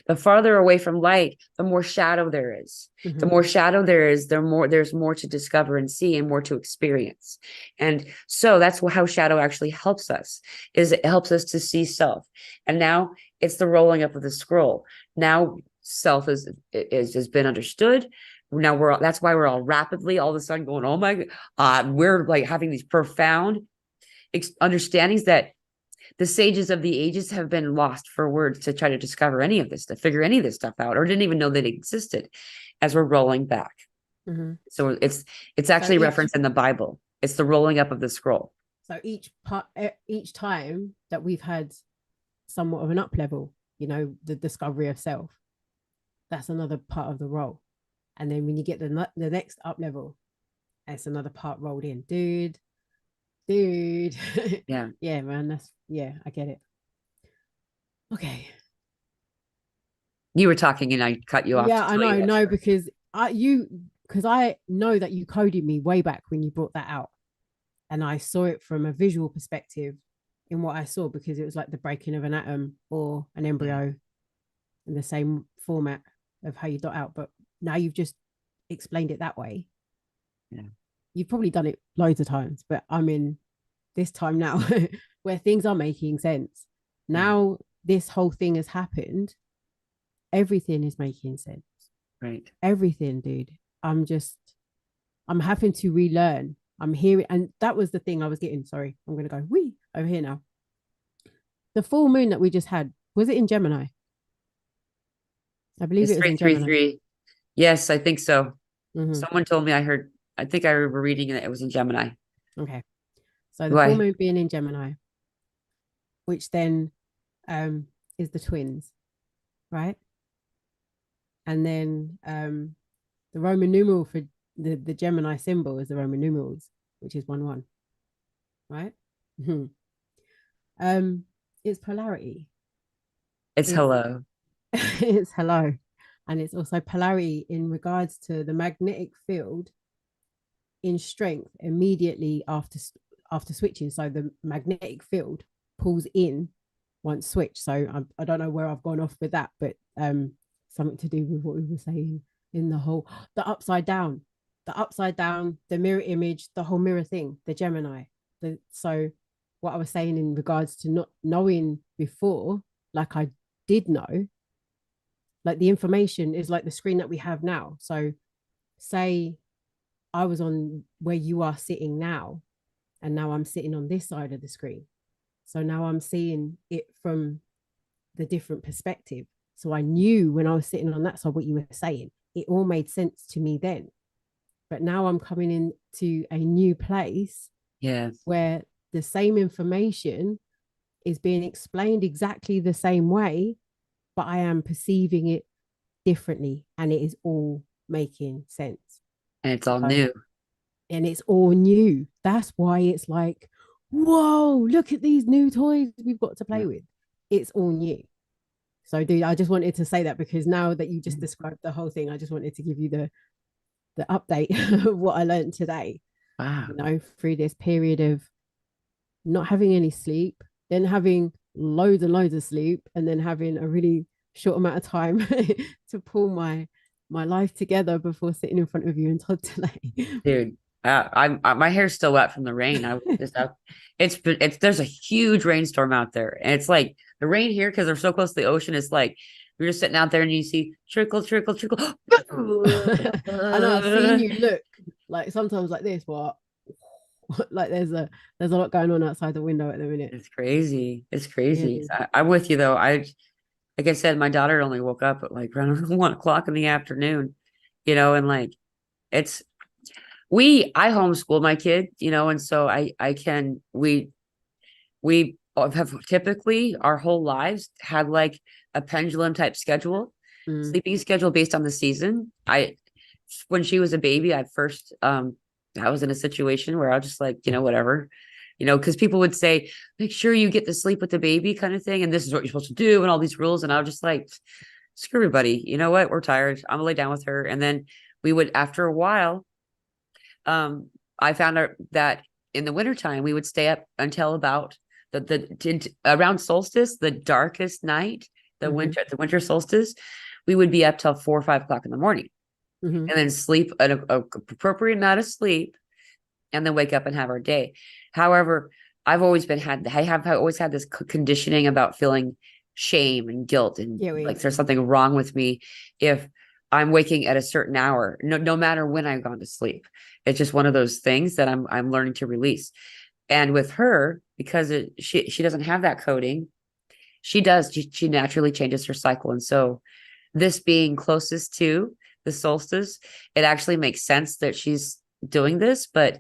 the farther away from light, the more shadow there is. The more shadow there is, there's more to discover and see and more to experience. And so that's how shadow actually helps us, is it helps us to see self. And now it's the rolling up of the scroll. Now self has been understood. Now that's why we're all rapidly all of a sudden going, oh my God, we're like having these profound understandings that the sages of the ages have been lost for words to try to discover any of this, to figure any of this stuff out, or didn't even know that it existed. as we're rolling back. Mhm. So it's actually each- referenced in the Bible. It's the rolling up of the scroll. So each time that we've had somewhat of an up level, you know, the discovery of self, that's another part of the roll. And then when you get the next up level, it's another part rolled in. Dude. Yeah. Yeah, man. I get it. Okay. You were talking and I cut you off. Yeah, I know. No, because I know that you coded me way back when you brought that out. And I saw it from a visual perspective in what I saw, because it was like the breaking of an atom or an embryo in the same format of how you dot out. But now you've just explained it that way. Yeah. You've probably done it loads of times, but I'm in this time now where things are making sense. Now this whole thing has happened. Everything is making sense. Right. Everything, dude. I'm having to relearn. I'm hearing, and that was the thing I was getting. Sorry, I'm gonna go wee over here now. The full moon that we just had, was it in Gemini? I believe It's it was in 333. Yes, I think so. Gemini. Someone told me I think I remember reading that it was in Gemini. Okay. So the full moon being in Gemini, which then is the twins, right? And then the Roman numeral for the Gemini symbol is the Roman numerals, which is 1-1, right? It's polarity. It's hello. It's hello. And it's also polarity in regards to the magnetic field in strength immediately after switching. So the magnetic field pulls in once switched. So I don't know where I've gone off with that, but something to do with what we were saying in the upside down, the mirror image, the whole mirror thing, the Gemini. So what I was saying in regards to not knowing before, like I did know, like the information is like the screen that we have now. So say I was on where you are sitting now, and now I'm sitting on this side of the screen. So now I'm seeing it from the different perspective. So I knew when I was sitting on that side what you were saying. It all made sense to me then. But now I'm coming into a new place where the same information is being explained exactly the same way, but I am perceiving it differently, and it is all making sense. And it's all new. And it's all new. That's why it's like, whoa, look at these new toys we've got to play with. It's all new. So, dude, I just wanted to say that, because now that you just described the whole thing, I just wanted to give you the update of what I learned today. Wow. You know, through this period of not having any sleep, then having loads and loads of sleep, and then having a really short amount of time to pull my life together before sitting in front of you and Todd today. Dude, my hair's still wet from the rain. I was just out. It's there's a huge rainstorm out there, and it's like the rain here, because they're so close to the ocean. It's like you're just sitting out there and you see trickle, trickle, trickle. I know, I've seen you look like sometimes like this. What? Like there's a lot going on outside the window at the minute. It's crazy. It's crazy. Yeah. I'm with you though. Like I said, my daughter only woke up at like around 1 o'clock in the afternoon, you know, and like I homeschool my kid, you know, and so we have typically our whole lives had like a pendulum type schedule, sleeping schedule based on the season. When she was a baby, I was in a situation where I was just like, you know, whatever, you know, because people would say, make sure you get to sleep with the baby kind of thing. And this is what you're supposed to do and all these rules. And I was just like, screw everybody. You know what? We're tired. I'm gonna lay down with her. And then we would, after a while, I found out that in the wintertime, we would stay up until about around solstice, the darkest night, the winter solstice, we would be up till 4 or 5 o'clock in the morning. And then sleep an appropriate amount of sleep, and then wake up and have our day. However, I have always had this conditioning about feeling shame and guilt, and like there's something wrong with me if I'm waking at a certain hour, no matter when I've gone to sleep. It's just one of those things that I'm learning to release. And with her, because she doesn't have that coding, she naturally changes her cycle. And so this being closest to the solstice, it actually makes sense that she's doing this, but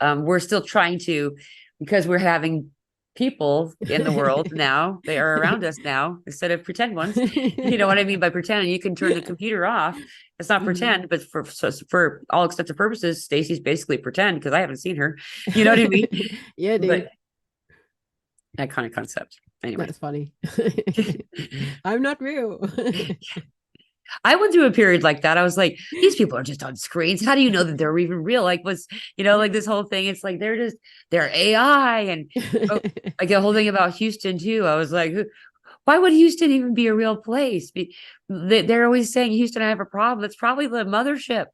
we're still trying to, because we're having people in the world now, they are around us now instead of pretend ones. You know what I mean by pretend? You can turn the computer off. It's not pretend, but for all extents and purposes, Stacy's basically pretend because I haven't seen her. You know what I mean? Yeah, dude. But that kind of concept. Anyway, that's funny. I'm not real. I went through a period like that. I was like, these people are just on screens. How do you know that they're even real? Like, like this whole thing. It's like they're AI, and like the whole thing about Houston too. I was like, why would Houston even be a real place? They're always saying Houston, I have a problem. It's probably the mothership.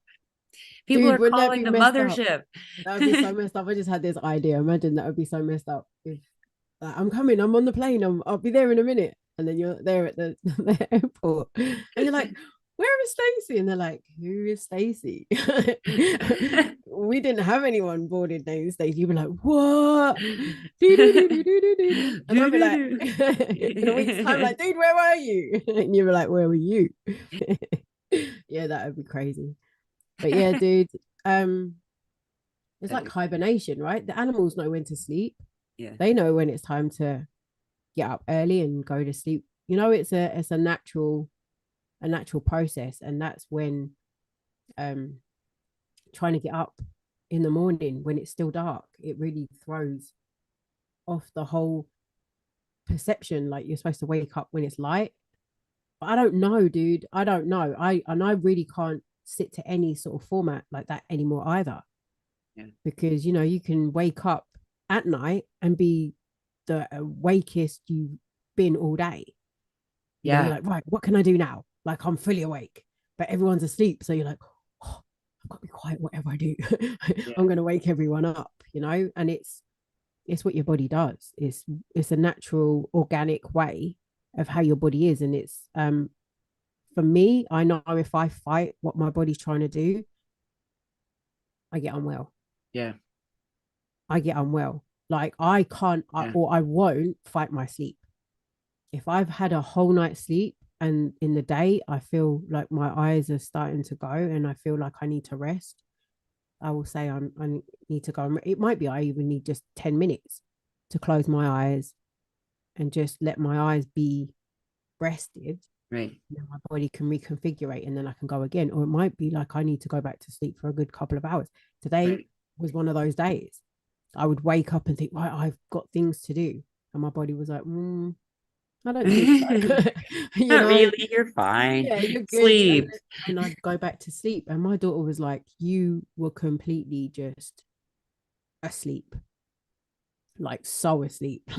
People are calling the mothership. That would be so messed up. I just had this idea. Imagine that would be so messed up. If I'm coming, I'm on the plane. I'll be there in a minute. And then you're there at the airport, and you're like, "Where is Stacy?" And they're like, "Who is Stacy?" We didn't have anyone boarded named Stacy. You'd be like, "What?" And I'd be like, in a week's time, like, "Dude, where were you?" And you'd be like, "Where were you?" Yeah, that would be crazy. But yeah, dude, it's like hibernation, right? The animals know when to sleep. Yeah, they know when it's time to get up early and go to sleep. It's a natural process, and that's when trying to get up in the morning when it's still dark, it really throws off the whole perception. Like, you're supposed to wake up when it's light. But I don't know, dude. I don't know. I really can't sit to any sort of format like that anymore either. Yeah. Because you can wake up at night and be the wakest you've been all day. You're like, right, what can I do now? Like, I'm fully awake, but everyone's asleep. So you're like, oh, I've got to be quiet, whatever I do. I'm going to wake everyone up, and it's what your body does. It's a natural, organic way of how your body is. And it's, for me, I know if I fight what my body's trying to do, I get unwell. Yeah. I get unwell. Like, I can't, or I won't fight my sleep. If I've had a whole night's sleep and in the day I feel like my eyes are starting to go and I feel like I need to rest, I will say I need to go. It might be I even need just 10 minutes to close my eyes and just let my eyes be rested. Right. And my body can reconfigure, and then I can go again. Or it might be like I need to go back to sleep for a good couple of hours. Today was one of those days. I would wake up and think, right, I've got things to do. And my body was like, I don't think so. Not really, you're fine. Yeah, you're good. Sleep. And I'd go back to sleep. And my daughter was like, you were completely just asleep. Like, so asleep.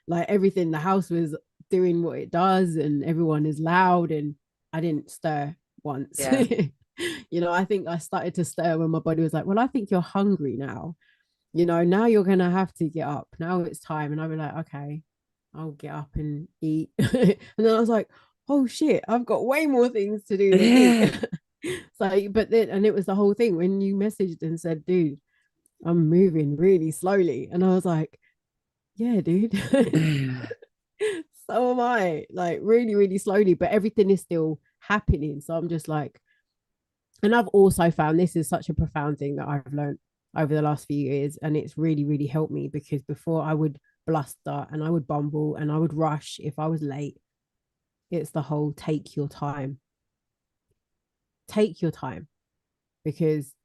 Like, everything, the house was doing what it does and everyone is loud and I didn't stir once. Yeah. I think I started to stir when my body was like, well, I think you're hungry now. Now you're gonna have to get up. Now it's time. And I'll be like, okay, I'll get up and eat. And then I was like, oh shit, I've got way more things to do than eat. So, but then, and it was the whole thing when you messaged and said, dude, I'm moving really slowly. And I was like, yeah, dude. So am I, like, really, really slowly, but everything is still happening. So I'm just like, and I've also found this is such a profound thing that I've learned over the last few years, and it's really, really helped me, because before I would bluster and I would bumble and I would rush if I was late. It's the whole take your time. Take your time, because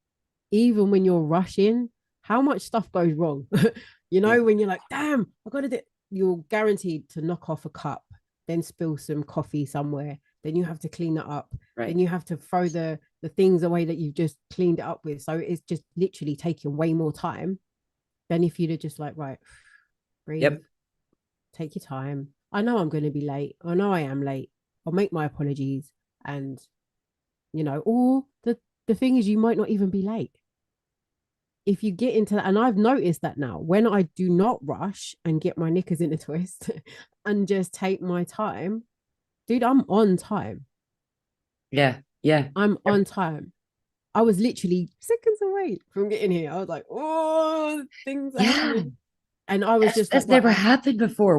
even when you're rushing, how much stuff goes wrong? When you're like, damn, I got to do, you're guaranteed to knock off a cup, then spill some coffee somewhere, then you have to clean it up, then you have to throw the things away that you've just cleaned it up with. So it's just literally taking way more time than if you'd have just like, right, breathe, take your time. I know I'm going to be late. I know I am late. I'll make my apologies. And or the thing is, you might not even be late. If you get into that, and I've noticed that now, when I do not rush and get my knickers in a twist and just take my time, dude, I'm on time. Yeah. I'm on time. I was literally seconds away from getting here. I was like, oh, things are happening. And I was that's never happened before.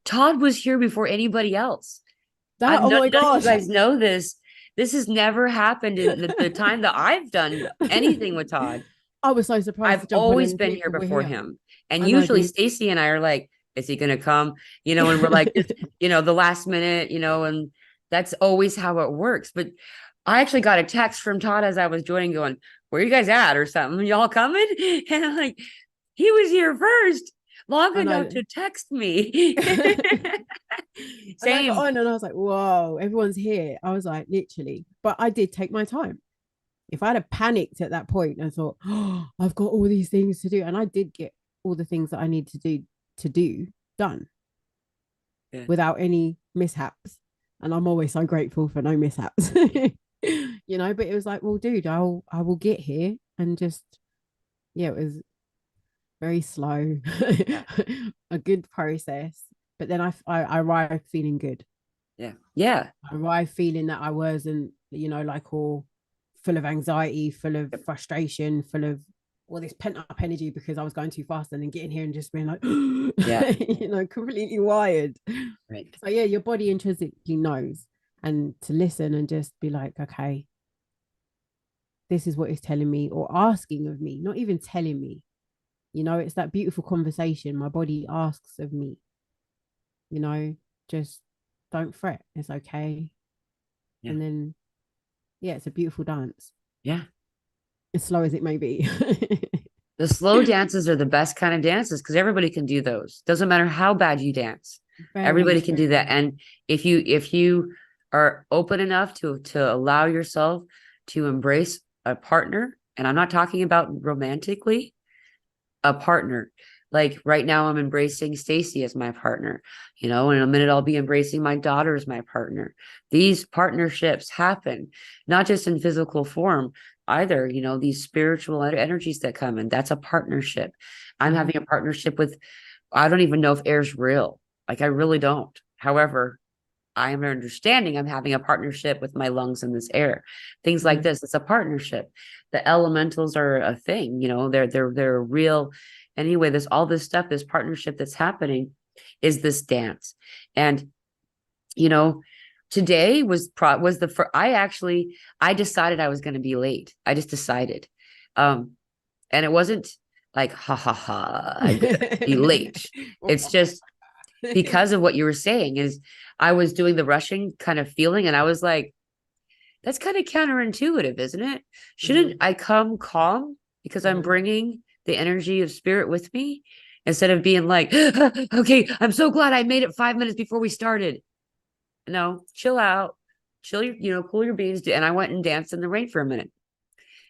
Todd was here before anybody else. Oh my gosh. You guys know this. this has never happened in the time that I've done anything with Todd. I was so surprised to I've jump on always and been click here that we're before here. him. And I know, usually dude. Stacy and I are like, is he gonna come? You know, and we're like, you know, the last minute, you know, and that's always how it works. But I actually got a text from Todd as I was joining, going, where you guys at or something? Y'all coming? And I'm like, he was here first, long I enough know. to text me. And I Same. got on and I was like, whoa, everyone's here. I was like, literally. But I did take my time. If I'd have panicked at that point and thought, oh, I've got all these things to do, and I did get all the things that I need to do done without any mishaps. And I'm always so grateful for no mishaps. You know, but it was like, well, dude, I will get here. And just, yeah, it was very slow, a good process. But then I arrived feeling good. Yeah. Yeah. I arrived feeling that I wasn't, you know, like all full of anxiety, full of frustration, full of all this pent up energy because I was going too fast, and then getting here and just being like, Yeah. you know, completely wired. Right. So yeah, your body intrinsically knows, and to listen and just be like, okay, this is what it's telling me or asking of me, not even telling me. You know, it's that beautiful conversation. My body asks of me, you know, just don't fret. It's okay. Yeah. And then, yeah, it's a beautiful dance. Yeah. As slow as it may be. The slow dances are the best kind of dances because everybody can do those. Doesn't matter how bad you dance. Everybody can do that. And if you are open enough to allow yourself to embrace a partner, and I'm not talking about romantically, a partner. Like right now I'm embracing Stacy as my partner, you know, in a minute I'll be embracing my daughter as my partner. These partnerships happen not just in physical form either, you know, these spiritual energies that come in. That's a partnership. I'm having a partnership with, I don't even know if air's real. Like I really don't. However, I am understanding I'm having a partnership with my lungs in this air. Things like this. It's a partnership. The elementals are a thing, you know, they're real. Anyway, there's all this stuff, this partnership that's happening is this dance. And, you know, today was the first, I decided I was going to be late. I just decided. And it wasn't like, ha ha ha, I'm going to be late. It's just, because of what you were saying is I was doing the rushing kind of feeling and I was like, that's kind of counterintuitive, isn't it? Shouldn't I come calm because I'm bringing the energy of spirit with me instead of being like, okay, I'm so glad I made it 5 minutes before we started. No, chill out, chill your, you know, cool your beans. And I went and danced in the rain for a minute.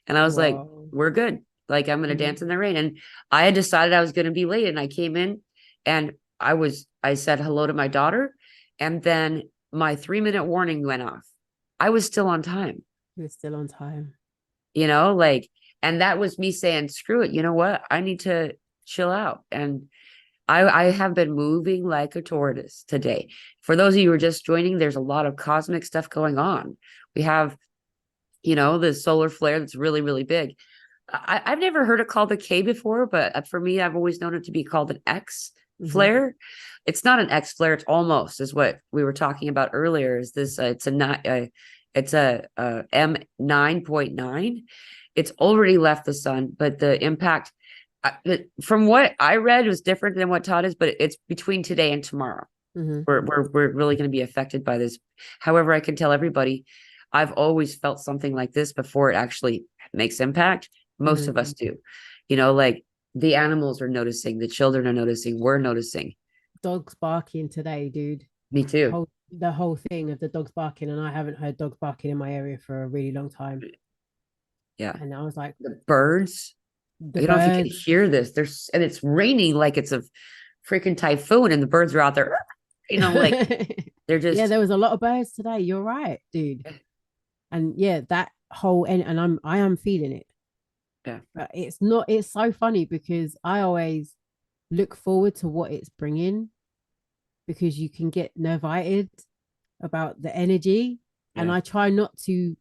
And I was like, we're good. Like I'm going to dance in the rain. And I had decided I was going to be late and I came in and I said hello to my daughter, and then my 3-minute warning went off. I was still on time. You were still on time. You know, like, and that was me saying, screw it. You know what? I need to chill out. And I have been moving like a tortoise today. For those of you who are just joining, there's a lot of cosmic stuff going on. We have, you know, the solar flare that's really, really big. I've never heard it called a K before, but for me, I've always known it to be called an X flare. It's not an X flare. It's almost is what we were talking about earlier. Is this? It's a M9.9. It's already left the sun, but the impact, from what I read, was different than what Todd is. But it's between today and tomorrow. We're really going to be affected by this. However, I can tell everybody, I've always felt something like this before it actually makes impact. Most of us do, you know, like the animals are noticing, the children are noticing, we're noticing. Dogs barking today, dude. Me too. The whole thing of the dogs barking, and I haven't heard dogs barking in my area for a really long time. Yeah. And I was like, the birds. I don't know if you can hear this. And it's raining like it's a freaking typhoon, and the birds are out there, you know, like they're just. Yeah, there was a lot of birds today. You're right, dude. And yeah, that whole and I am feeling it. Yeah. But it's so funny because I always look forward to what it's bringing, because you can get nervited about the energy. And I try not to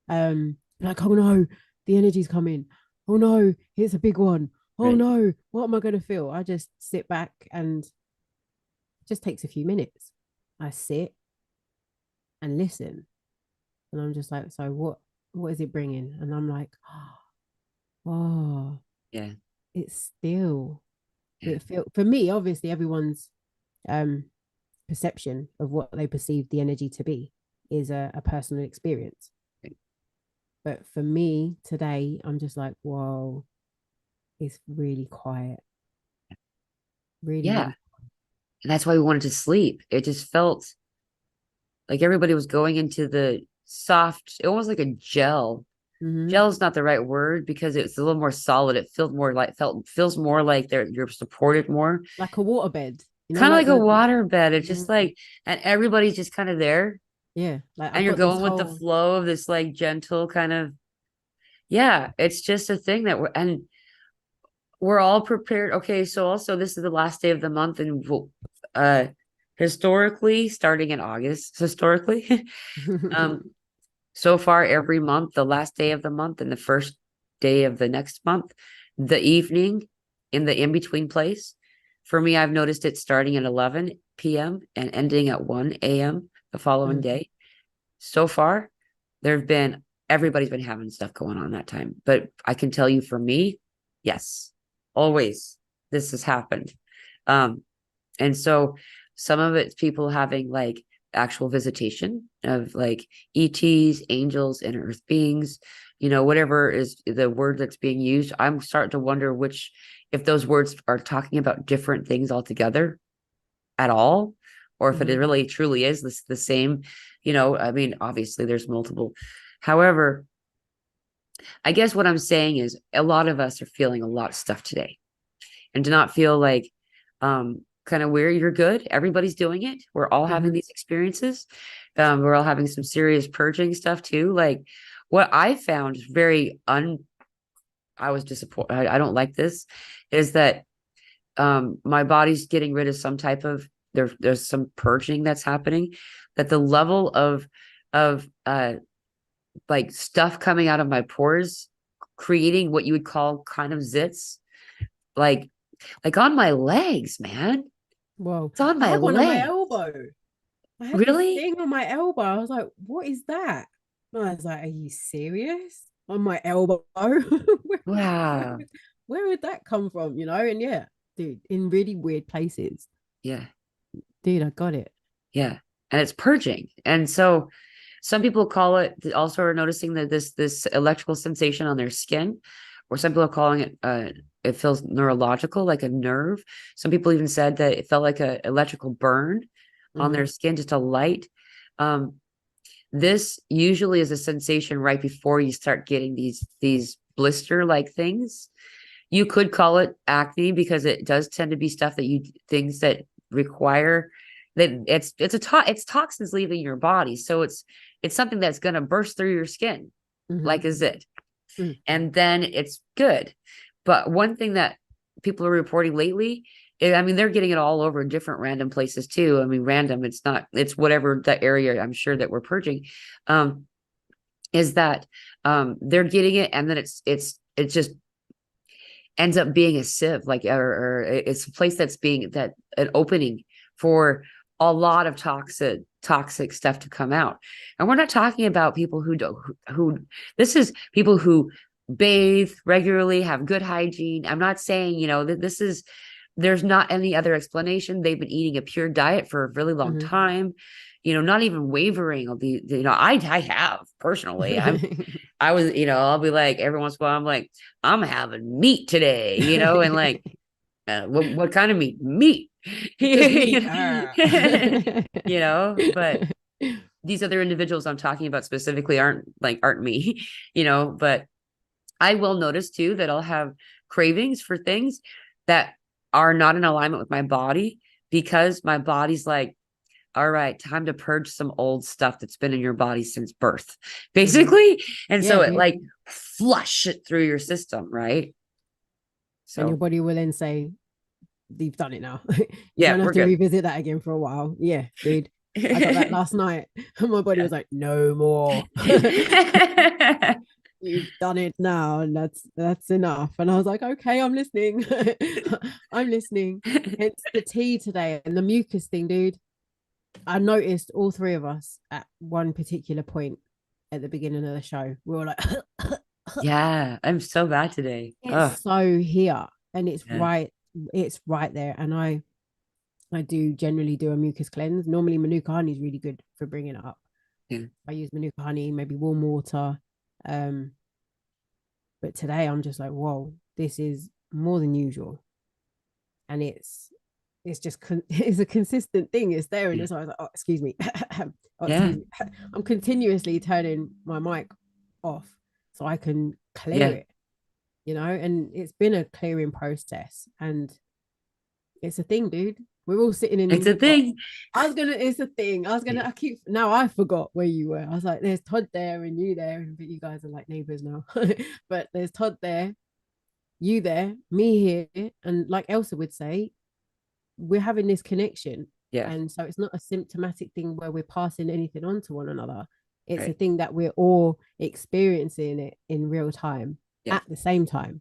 like, oh no, the energy's coming. Oh no, it's a big one. Oh no, what am I going to feel? I just sit back, and it just takes a few minutes. I sit and listen. And I'm just like, so what is it bringing? And I'm like, oh, Yeah. it's still, Yeah. it feel for me, obviously everyone's um perception of what they perceive the energy to be is a personal experience. But for me today, I'm just like, whoa, it's really quiet. Really, Yeah. really. And that's why we wanted to sleep. It just felt like everybody was going into the soft, almost like a gel. Mm-hmm. Gel is not the right word because it's a little more solid. It feels more like you're supported more. Like a waterbed, Kind of like like a the water bed. It's just mm, like, and everybody's just kind of there, yeah, like and I've you're got this going with the whole flow of this like gentle kind of, yeah, it's just a thing that we're all prepared. Okay, so also this is the last day of the month, and historically, starting in August, historically, um, so far every month, the last day of the month and the first day of the next month, the evening in the in-between place. For me, I've noticed it starting at 11 p.m. and ending at 1 a.m. the following day. So far, everybody's been having stuff going on that time. But I can tell you for me, yes, always this has happened. And so some of it's people having like actual visitation of like ETs, angels, and earth beings, whatever is the word that's being used. I'm starting to wonder if those words are talking about different things altogether at all, or if it really truly is the same. I mean, obviously there's multiple. However, I guess what I'm saying is a lot of us are feeling a lot of stuff today, and to not feel like kind of where you're good. Everybody's doing it. We're all having these experiences. We're all having some serious purging stuff too. Like what I found I was disappointed. I don't like this, is that my body's getting rid of some type of there's some purging that's happening, that the level of like stuff coming out of my pores, creating what you would call kind of zits, like on my legs, man. whoa. It's on I my had one on my leg. elbow. I had this Really? thing on my elbow. I was like, what is that? And I was like, are you serious? On my elbow? Wow. Where would that come from? And yeah, dude, in really weird places. Yeah. Dude, I got it. Yeah. And it's purging. And so some people call it, also are noticing that this electrical sensation on their skin, or some people are calling it feels neurological, like a nerve. Some people even said that it felt like a electrical burn on their skin, just a light. This usually is a sensation right before you start getting these blister like things. You could call it acne because it does tend to be stuff things that require that it's toxins leaving your body. So it's something that's going to burst through your skin like a zit. And then it's good. But one thing that people are reporting lately, I mean, they're getting it all over in different random places too. I mean, random, it's whatever the area I'm sure that we're purging, is that they're getting it, and then it just ends up being a sieve, like, or it's a place that's being an opening for a lot of toxic stuff to come out. And we're not talking about people who this is people who bathe regularly, have good hygiene. I'm not saying, that there's not any other explanation. They've been eating a pure diet for a really long time, not even wavering. I have personally, I'll be like, every once in a while, I'm like, I'm having meat today, and like, what kind of meat? Meat. Just me. But these other individuals I'm talking about specifically aren't me, but I will notice too that I'll have cravings for things that are not in alignment with my body, because my body's like, all right, time to purge some old stuff that's been in your body since birth, basically. And so it like flush it through your system, right? So and your body will then say, you've done it now. You yeah, don't have we're to good. revisit that again for a while. Yeah, dude. I got that last night. And my body was like, no more. You've done it now, and that's enough. And I was like, okay, I'm listening. I'm listening. It's the tea today and the mucus thing, dude. I noticed all three of us at one particular point at the beginning of the show. We were like, Yeah, I'm so bad today. Oh, it's so here, and yeah. it's right there. And I do generally do a mucus cleanse. Normally Manuka honey is really good for bringing it up. Yeah. I use Manuka honey, maybe warm water. But today I'm just like, whoa, this is more than usual. And it's just it's a consistent thing. It's there, and Yeah. it's like, oh, excuse me. Oh, Yeah. excuse me. I'm continuously turning my mic off so I can clear Yeah. it, and it's been a clearing process, and it's a thing, dude. We're all sitting It's a in. thing. It's a thing. I keep, now I forgot where you were. I was like, there's Todd there and you there, but you guys are like neighbors now. But there's Todd there, you there, me here. And like Elsa would say, we're having this connection. Yeah. And so it's not a symptomatic thing where we're passing anything on to one another. It's a Right. thing that we're all experiencing it in real time Yeah. at the same time.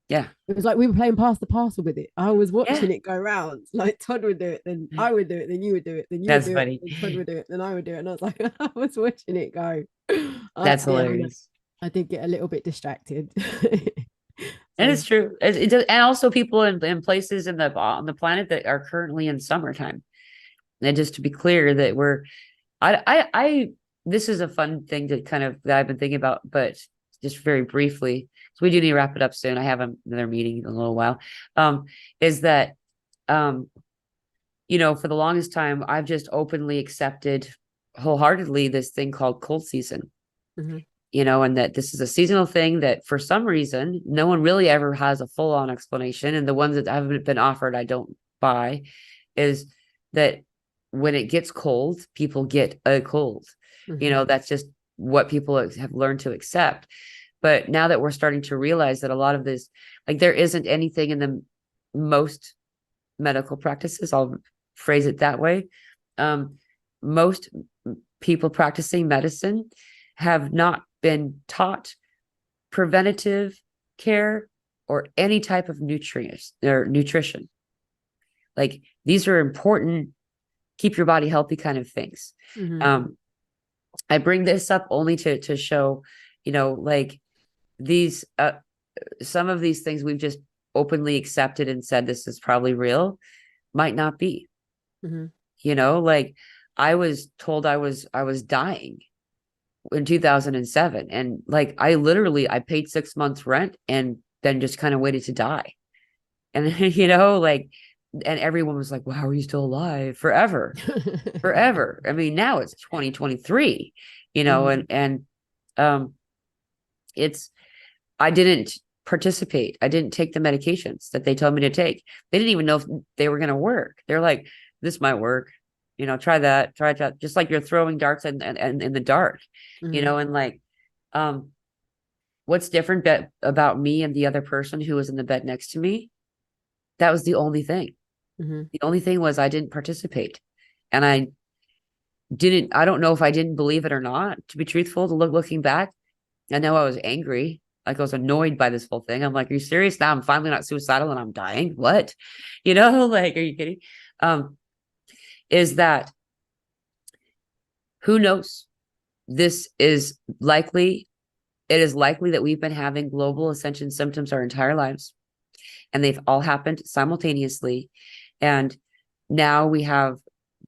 Yeah. It was like we were playing pass the parcel with it. I was watching Yeah. it go round. Like Todd would do it, then I would do it, then you would do it, then you would That's do funny. it, then Todd would do it, then I would do it. And I was like, I was watching it go. That's Yeah, hilarious. I did get a little bit distracted. And So, it's true. It does, and also people in places on the planet that are currently in summertime. And just to be clear that I this is a fun thing to kind of that I've been thinking about, but just very briefly, so we do need to wrap it up soon. I have another meeting in a little while. Is that for the longest time, I've just openly accepted wholeheartedly this thing called cold season. mhm. And that this is a seasonal thing that for some reason, no one really ever has a full on explanation. And the ones that haven't been offered, I don't buy, is that when it gets cold, people get a cold. Mhm. That's just what people have learned to accept. But now that we're starting to realize that a lot of this, like there isn't anything in the most medical practices, I'll phrase it that way. Most people practicing medicine have not been taught preventative care or any type of nutrients or nutrition. Like these are important, keep your body healthy kind of things. Mhm. I bring this up only to show, like these some of these things we've just openly accepted and said this is probably real, might not be. Mhm. Like I was told I was dying in 2007, and like I paid 6 months rent and then just kind of waited to die. And like, and everyone was like, well, how are you still alive? Forever. I mean, now it's 2023, Mhm. and um it's I didn't participate. I didn't take the medications that they told me to take. They didn't even know if they were going to work. They're like, this might work. Try that, try that. Just like you're throwing darts and in the dark, Mhm. and like, what's different about me and the other person who was in the bed next to me? That was the only thing. Mhm. The only thing was I didn't participate. And I don't know if I didn't believe it or not, to be truthful, looking back. I know I was angry. Like I was annoyed by this whole thing. I'm like, are you serious? Now I'm finally not suicidal and I'm dying. What? Like, are you kidding? Is that who knows? This is likely, it is likely that we've been having global ascension symptoms our entire lives, and they've all happened simultaneously. And now we've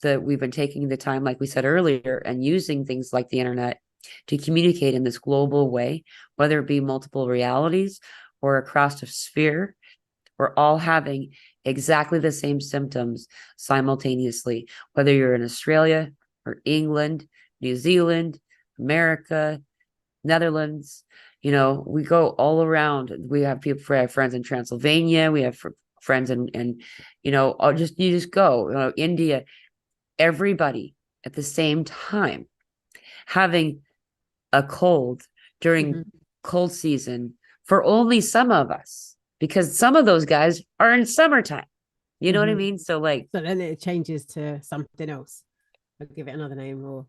been taking the time, like we said earlier, and using things like the internet to communicate in this global way, whether it be multiple realities or across a sphere. We're all having exactly the same symptoms simultaneously, whether you're in Australia or England, New Zealand, America, Netherlands. We go all around. We have friends in Transylvania. We have friends in you just go, India, everybody at the same time having a cold during Mhm. cold season for only some of us, because some of those guys are in summertime. You know what I Mhm. mean? So like, So then it changes to something else. I'll give it another name, or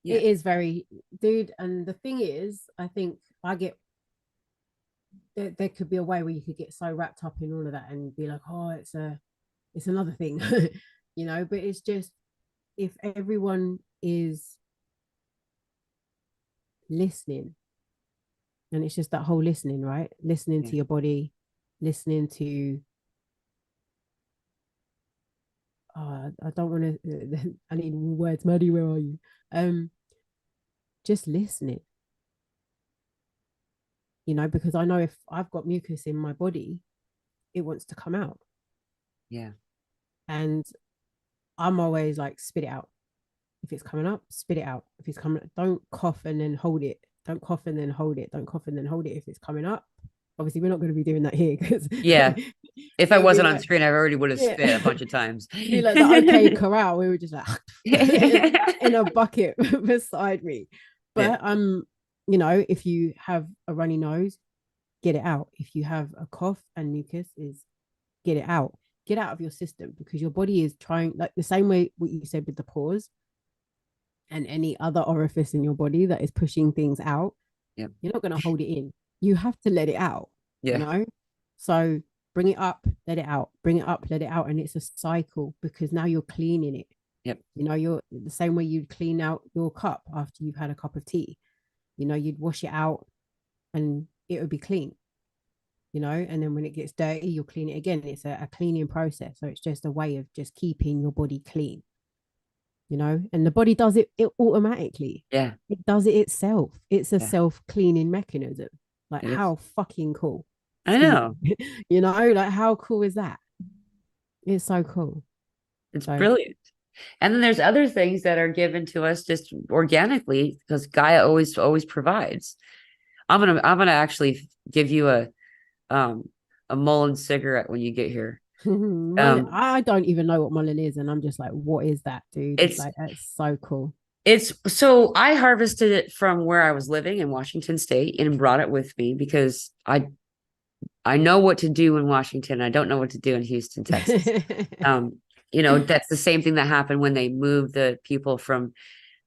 yeah, it is very, dude. And the thing is, I think there could be a way where you could get so wrapped up in all of that and be like, oh, it's another thing, but it's just, if everyone is listening. And it's just that whole listening, right? Listening to your body, listening to, I don't want to, I need words, Maddie, where are you? Just listening, because I know if I've got mucus in my body, it wants to come out. Yeah. And I'm always like, spit it out. If it's coming up, spit it out. If it's coming, don't cough and then hold it. Don't cough and then hold it. Don't cough and then hold it. If it's coming up, obviously we're not going to be doing that here because if I wasn't on like, screen, I already would have spit a bunch of times. Be like the OK Corral. We were just like in a bucket beside me. But if you have a runny nose, get it out. If you have a cough and mucus, get it out. Get out of your system, because your body is trying, like the same way what you said with the pores and any other orifice in your body that is pushing things out. Yep. You're not going to hold it in. You have to let it out. So bring it up, let it out, bring it up, let it out. And it's a cycle, because now you're cleaning it. You're the same way you'd clean out your cup after you've had a cup of tea. You'd wash it out and it would be clean. And then when it gets dirty, you'll clean it again. It's a cleaning process. So it's just a way of just keeping your body clean. And the body does it automatically. It does it itself. It's a self-cleaning mechanism. Like, how fucking cool. I know. Like, how cool is that? It's so cool. It's brilliant. And then there's other things that are given to us just organically, because Gaia always provides. I'm gonna actually give you a Mullen cigarette when you get here. I don't even know what Mullen is, and I'm just like, what is that, dude? It's like, that's so cool. So I harvested it from where I was living in Washington State and brought it with me, because I know what to do in Washington. I don't know what to do in Houston, Texas. That's the same thing that happened when they moved the people from,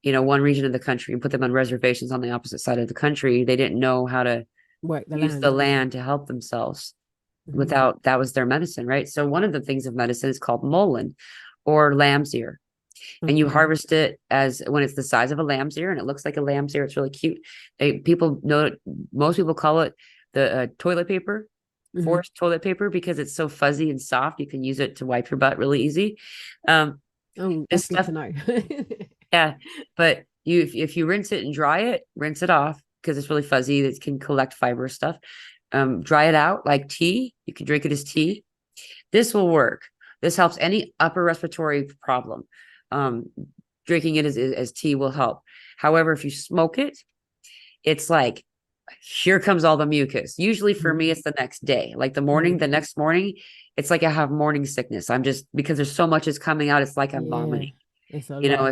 one region of the country and put them on reservations on the opposite side of the country. They didn't know how to use the land to help themselves. That was their medicine, right? So one of the things of medicine is called Mullen, or lamb's ear. And you harvest it when it's the size of a lamb's ear, and it looks like a lamb's ear. It's really cute. Most people call it the toilet paper, forced toilet paper, because it's so fuzzy and soft. You can use it to wipe your butt really easy. That's good to know. But if you rinse it and dry it, rinse it off, because it's really fuzzy. It can collect fiber stuff. Dry it out like tea. You can drink it as tea. This will work. This helps any upper respiratory problem. Drinking it as tea will help. However, if you smoke it, it's like, here comes all the mucus. Usually for me, it's the next day, like the next morning, it's like I have morning sickness. I'm just, because there's so much is coming out. It's like I'm vomiting. It's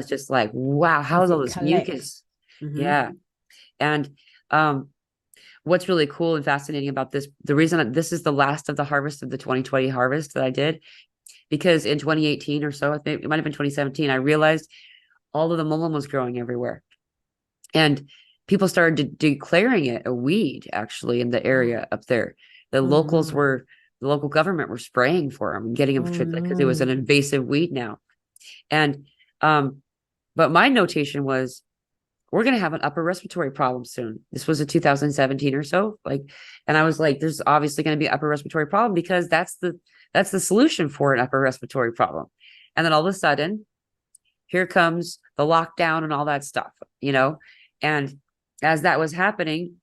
just like, wow, how is all this mucus? Yeah. And, what's really cool and fascinating about this, the reason this is the last of the harvest of the 2020 harvest that I did, because in 2018 or so, I think it might have been 2017, I realized all of the mullein was growing everywhere. And people started declaring it a weed, actually, in the area up there. The local government were spraying for them and getting them because it was an invasive weed now. And, but my notation was, we're going to have an upper respiratory problem soon. This was in 2017 or so. And I was like, there's obviously going to be an upper respiratory problem, because that's the solution for an upper respiratory problem. And then all of a sudden, here comes the lockdown and all that stuff, and as that was happening,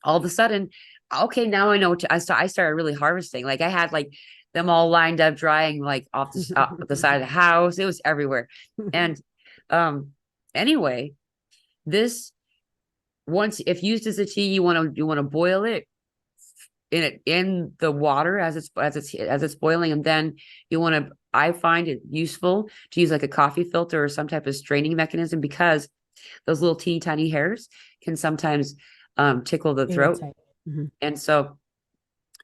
all of a sudden, okay, now I know I started really harvesting. Like, I had like them all lined up, drying like off the side of the house. It was everywhere. And anyway, this, once, if used as a tea, you want to boil it in the water as it's boiling, and then I find it useful to use like a coffee filter or some type of straining mechanism, because those little teeny tiny hairs can sometimes tickle the throat. And so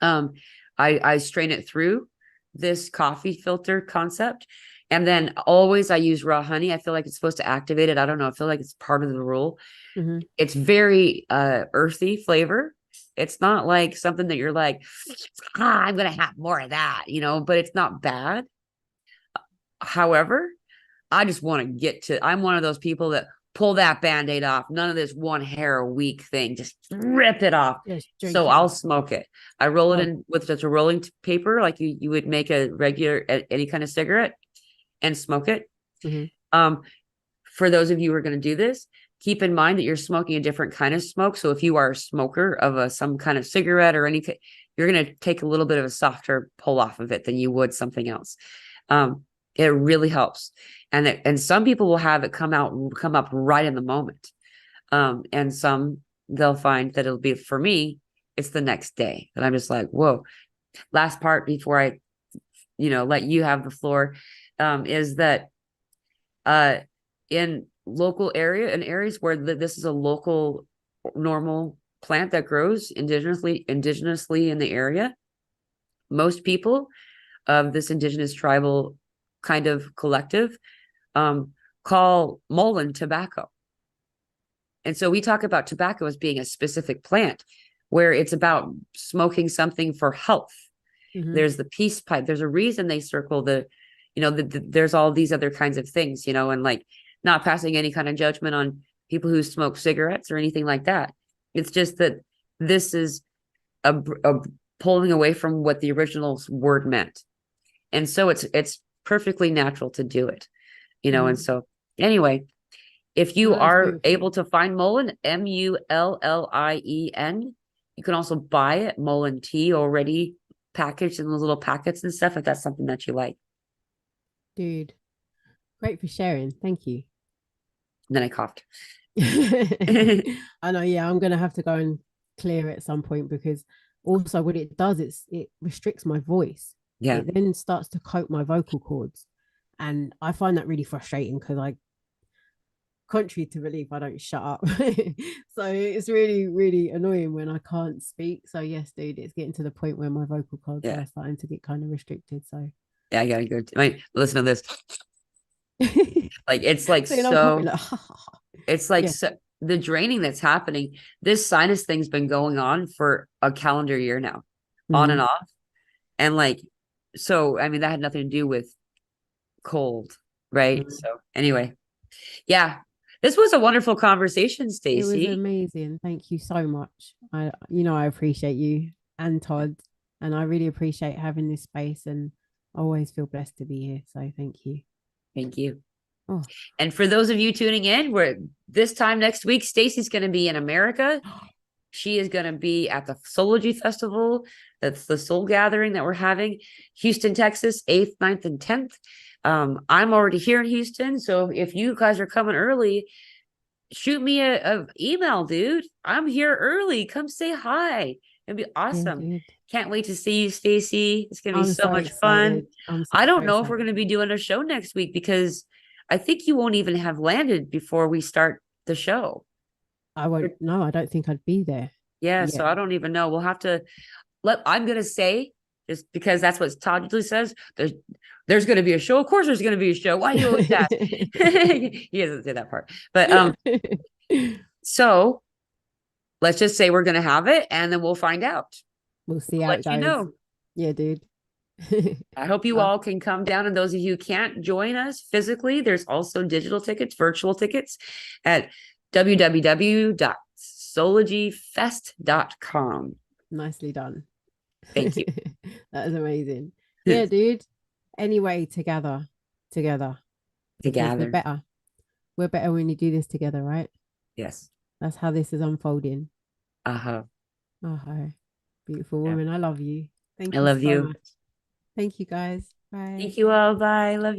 I strain it through this coffee filter concept. And then always I use raw honey. I feel like it's supposed to activate it. I don't know. I feel like it's part of the rule. It's very earthy flavor. It's not like something that you're like, I'm going to have more of that, but it's not bad. However, I just want to I'm one of those people that pull that Band-Aid off. None of this one hair a week thing. Just rip it off. Just drink So it. I'll smoke it. I roll it Oh. in with just a rolling paper, like you would make a regular any kind of cigarette, and smoke it. Mhm. For those of you who are going to do this, keep in mind that you're smoking a different kind of smoke. So if you are a smoker of some kind of cigarette or anything, you're going to take a little bit of a softer pull off of it than you would something else. It really helps. And some people will have it come up right in the moment. And some they'll find that it'll be, for me, it's the next day that I'm just like, whoa. Last part before I, let you have the floor, is that in areas where this is a local normal plant that grows indigenously in the area, most people of this indigenous tribal kind of collective call mullein tobacco. And so we talk about tobacco as being a specific plant where it's about smoking something for health. There's the peace pipe. There's a reason they circle there's all these other kinds of things, and like not passing any kind of judgment on people who smoke cigarettes or anything like that. It's just that this is a pulling away from what the original word meant. And so it's perfectly natural to do it, and so anyway, if you are able to find mullein, Mullien, you can also buy it, mullein tea, already packaged in those little packets and stuff, if that's something that you like. Dude, great for sharing. Thank you. And then I coughed. I know, yeah, I'm gonna have to go and clear at some point, because also what it does is it restricts my voice. Yeah. It then starts to coat my vocal cords. And I find that really frustrating because contrary to belief, I don't shut up. So it's really, really annoying when I can't speak. So yes, dude, it's getting to the point where my vocal cords are starting to get kind of restricted. So yeah, I gotta go. Listen to this. Like it's like it's like so, the draining that's happening. This sinus thing's been going on for a calendar year now, on and off. And so I mean, that had nothing to do with cold, right? So anyway, yeah, this was a wonderful conversation, Stacey. It was amazing. Thank you so much. I appreciate you and Todd, and I really appreciate having this space, and I always feel blessed to be here. So thank you. Thank you. Oh. And for those of you tuning in, this time next week, Stacey's going to be in America. She is going to be at the Soulology Festival. That's the soul gathering that we're having. Houston, Texas, 8th, 9th, and 10th. I'm already here in Houston. So if you guys are coming early, shoot me a email, dude. I'm here early. Come say hi. It'd be awesome. Yeah, can't wait to see you, Stacey. It's going to be so much fun. I don't know if we're going to be doing a show next week, because I think you won't even have landed before we start the show. I won't. No, I don't think I'd be there. Yeah. So I don't even know. We'll have to I'm going to say, just because that's what Todd usually says, there's going to be a show. Of course there's going to be a show. Why do you always ask? He doesn't say that part. But so let's just say we're going to have it, and then we'll find out. We'll see how it goes. Yeah, dude. I hope you all can come down. And those of you who can't join us physically, there's also digital tickets, virtual tickets at www.soulogynetwork.com. Nicely done. Thank you. That is amazing. Yeah, dude. Anyway, together. We're better. We're better when you do this together, right? Yes. That's how this is unfolding. Beautiful woman. I love you. Thank you. I love you. Much. Thank you, guys. Bye. Thank you all. Bye. Love you.